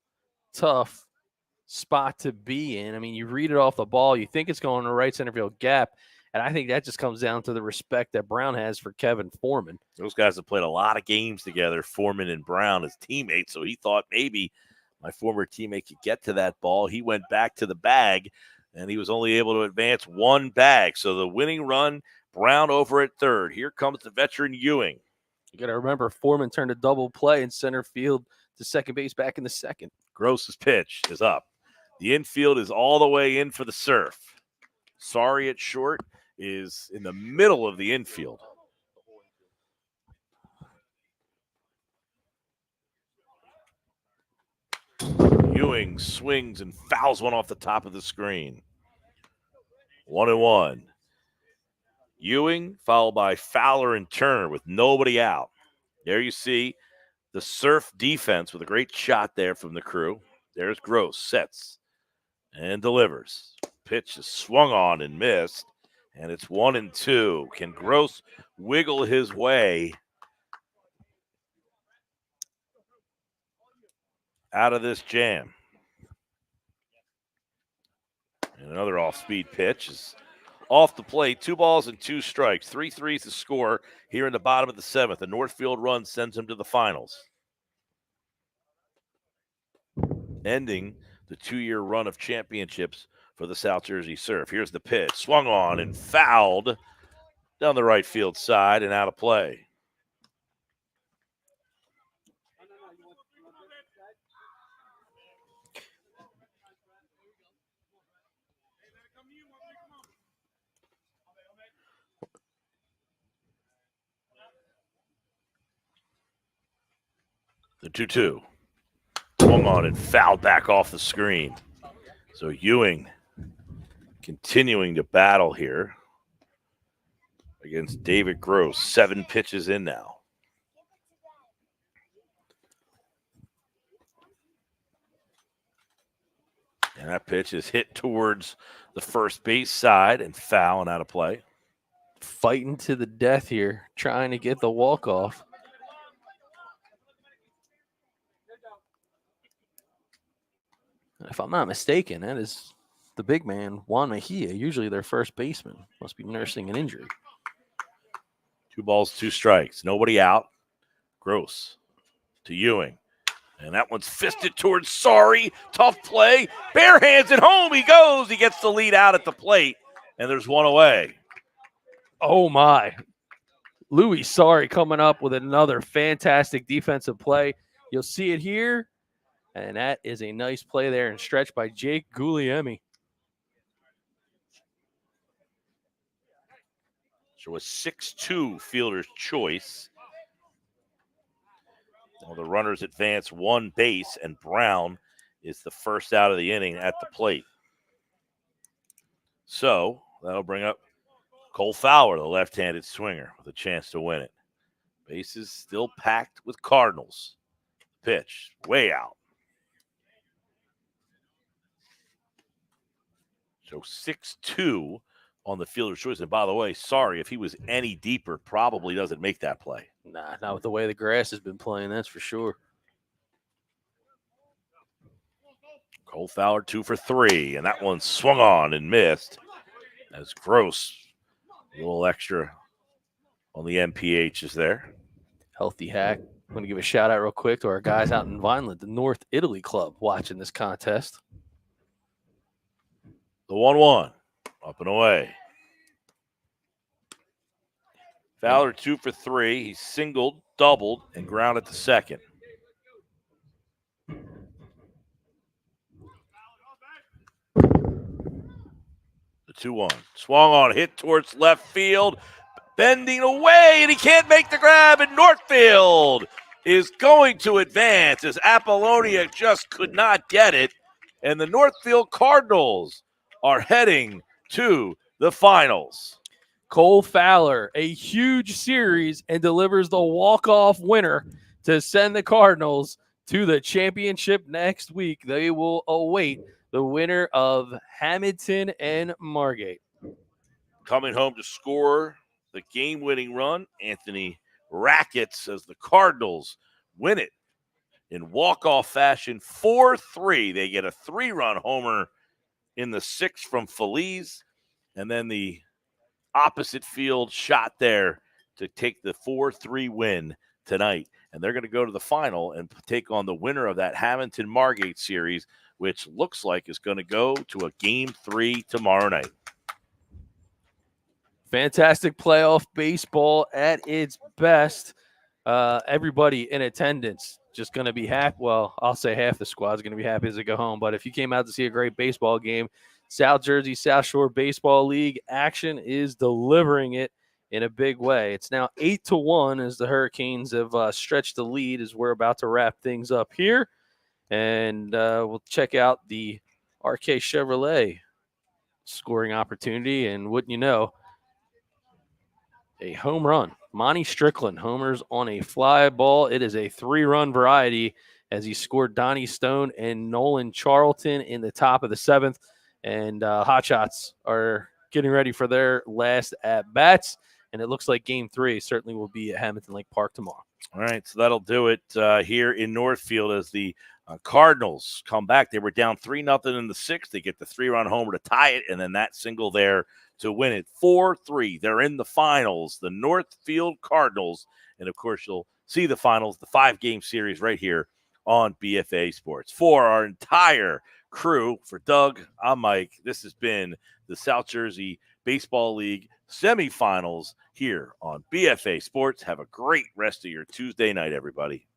spot to be in. I mean, you read it off the ball, you think it's going to the right center field gap, and I think that just comes down to the respect that Brown has for Kevin Foreman. Those guys have played a lot of games together, Foreman and Brown as teammates, so he thought maybe my former teammate could get to that ball. He went back to the bag, and he was only able to advance one bag. So the winning run, Brown over at third. Here comes the veteran Ewing. You got to remember, Foreman turned a double play in center field to second base back in the second. Gross's pitch is up. The infield is all the way in for the Surf. Sorry at short is in the middle of the infield. Ewing swings and fouls one off the top of the screen. 1-1. Ewing followed by Fowler and Turner with nobody out. There you see the Surf defense with a great shot there from the crew. There's Gross, sets and delivers. Pitch is swung on and missed, and it's 1-2. Can Gross wiggle his way out of this jam? And another off-speed pitch is off the plate. 2 balls and 2 strikes. 3-3 to score here in the bottom of the 7th. The Northfield run sends him to the finals, ending the 2-year run of championships for the South Jersey Surf. Here's the pitch. Swung on and fouled down the right field side and out of play. The 2-2. Swung on and fouled back off the screen. So Ewing continuing to battle here against David Gross. 7 pitches in now. And that pitch is hit towards the first base side and foul and out of play. Fighting to the death here, trying to get the walk-off. If I'm not mistaken, that is the big man, Juan Mejia, usually their first baseman. Must be nursing an injury. 2 balls, 2 strikes. Nobody out. Gross to Ewing. And that one's fisted towards Sorry. Tough play. Bare hands at home. He goes. He gets the lead out at the plate. And there's one away. Oh, my. Louis Sorry coming up with another fantastic defensive play. You'll see it here. And that is a nice play there and stretch by Jake Guglielmi. So a 6-2 fielder's choice. Well, the runners advance 1 base, and Brown is the first out of the inning at the plate. So that'll bring up Cole Fowler, the left-handed swinger, with a chance to win it. Bases still packed with Cardinals. Pitch, way out. So 6-2 on the fielder's choice. And by the way, Sorry, if he was any deeper, probably doesn't make that play. Nah, not with the way the grass has been playing, that's for sure. Cole Fowler 2 for 3, and that one swung on and missed. As Gross, a little extra on the MPH is there. Healthy hack. I'm going to give a shout out real quick to our guys out in Vineland, the North Italy Club, watching this contest. The 1-1, up and away. Fowler 2 for 3. He singled, doubled, and grounded to second. The 2-1. Swung on, hit towards left field. Bending away, and he can't make the grab, and Northfield is going to advance as Apollonia just could not get it. And the Northfield Cardinals are heading to the finals. Cole Fowler, a huge series, and delivers the walk-off winner to send the Cardinals to the championship next week. They will await the winner of Hamilton and Margate. Coming home to score the game-winning run, Anthony Rackets, as the Cardinals win it in walk-off fashion, 4-3. They get a 3-run homer in the 6th from Feliz, and then the opposite field shot there to take the 4-3 win tonight. And they're going to go to the final and take on the winner of that Hamilton-Margate series, which looks like is going to go to a Game 3 tomorrow night. Fantastic playoff baseball at its best. Everybody in attendance just going to be happy. Well, I'll say half the squad's going to be happy as they go home. But if you came out to see a great baseball game, South Jersey South Shore Baseball League action is delivering it in a big way. It's now 8-1 as the Hurricanes have stretched the lead as we're about to wrap things up here. And we'll check out the RK Chevrolet scoring opportunity. And wouldn't you know, a home run. Monty Strickland homers on a fly ball. It is a 3-run variety as he scored Donnie Stone and Nolan Charlton in the top of the 7th. And Hotshots are getting ready for their last at-bats. And it looks like Game 3 certainly will be at Hamilton Lake Park tomorrow. All right, so that'll do it here in Northfield as the Cardinals come back. They were down 3-0 in the 6th. They get the 3-run homer to tie it, and then that single there to win it 4-3. They're in the finals, the Northfield Cardinals. And, of course, you'll see the finals, the 5-game series right here on BFA Sports. For our entire crew, for Doug, I'm Mike. This has been the South Jersey Baseball League semifinals here on BFA Sports. Have a great rest of your Tuesday night, everybody.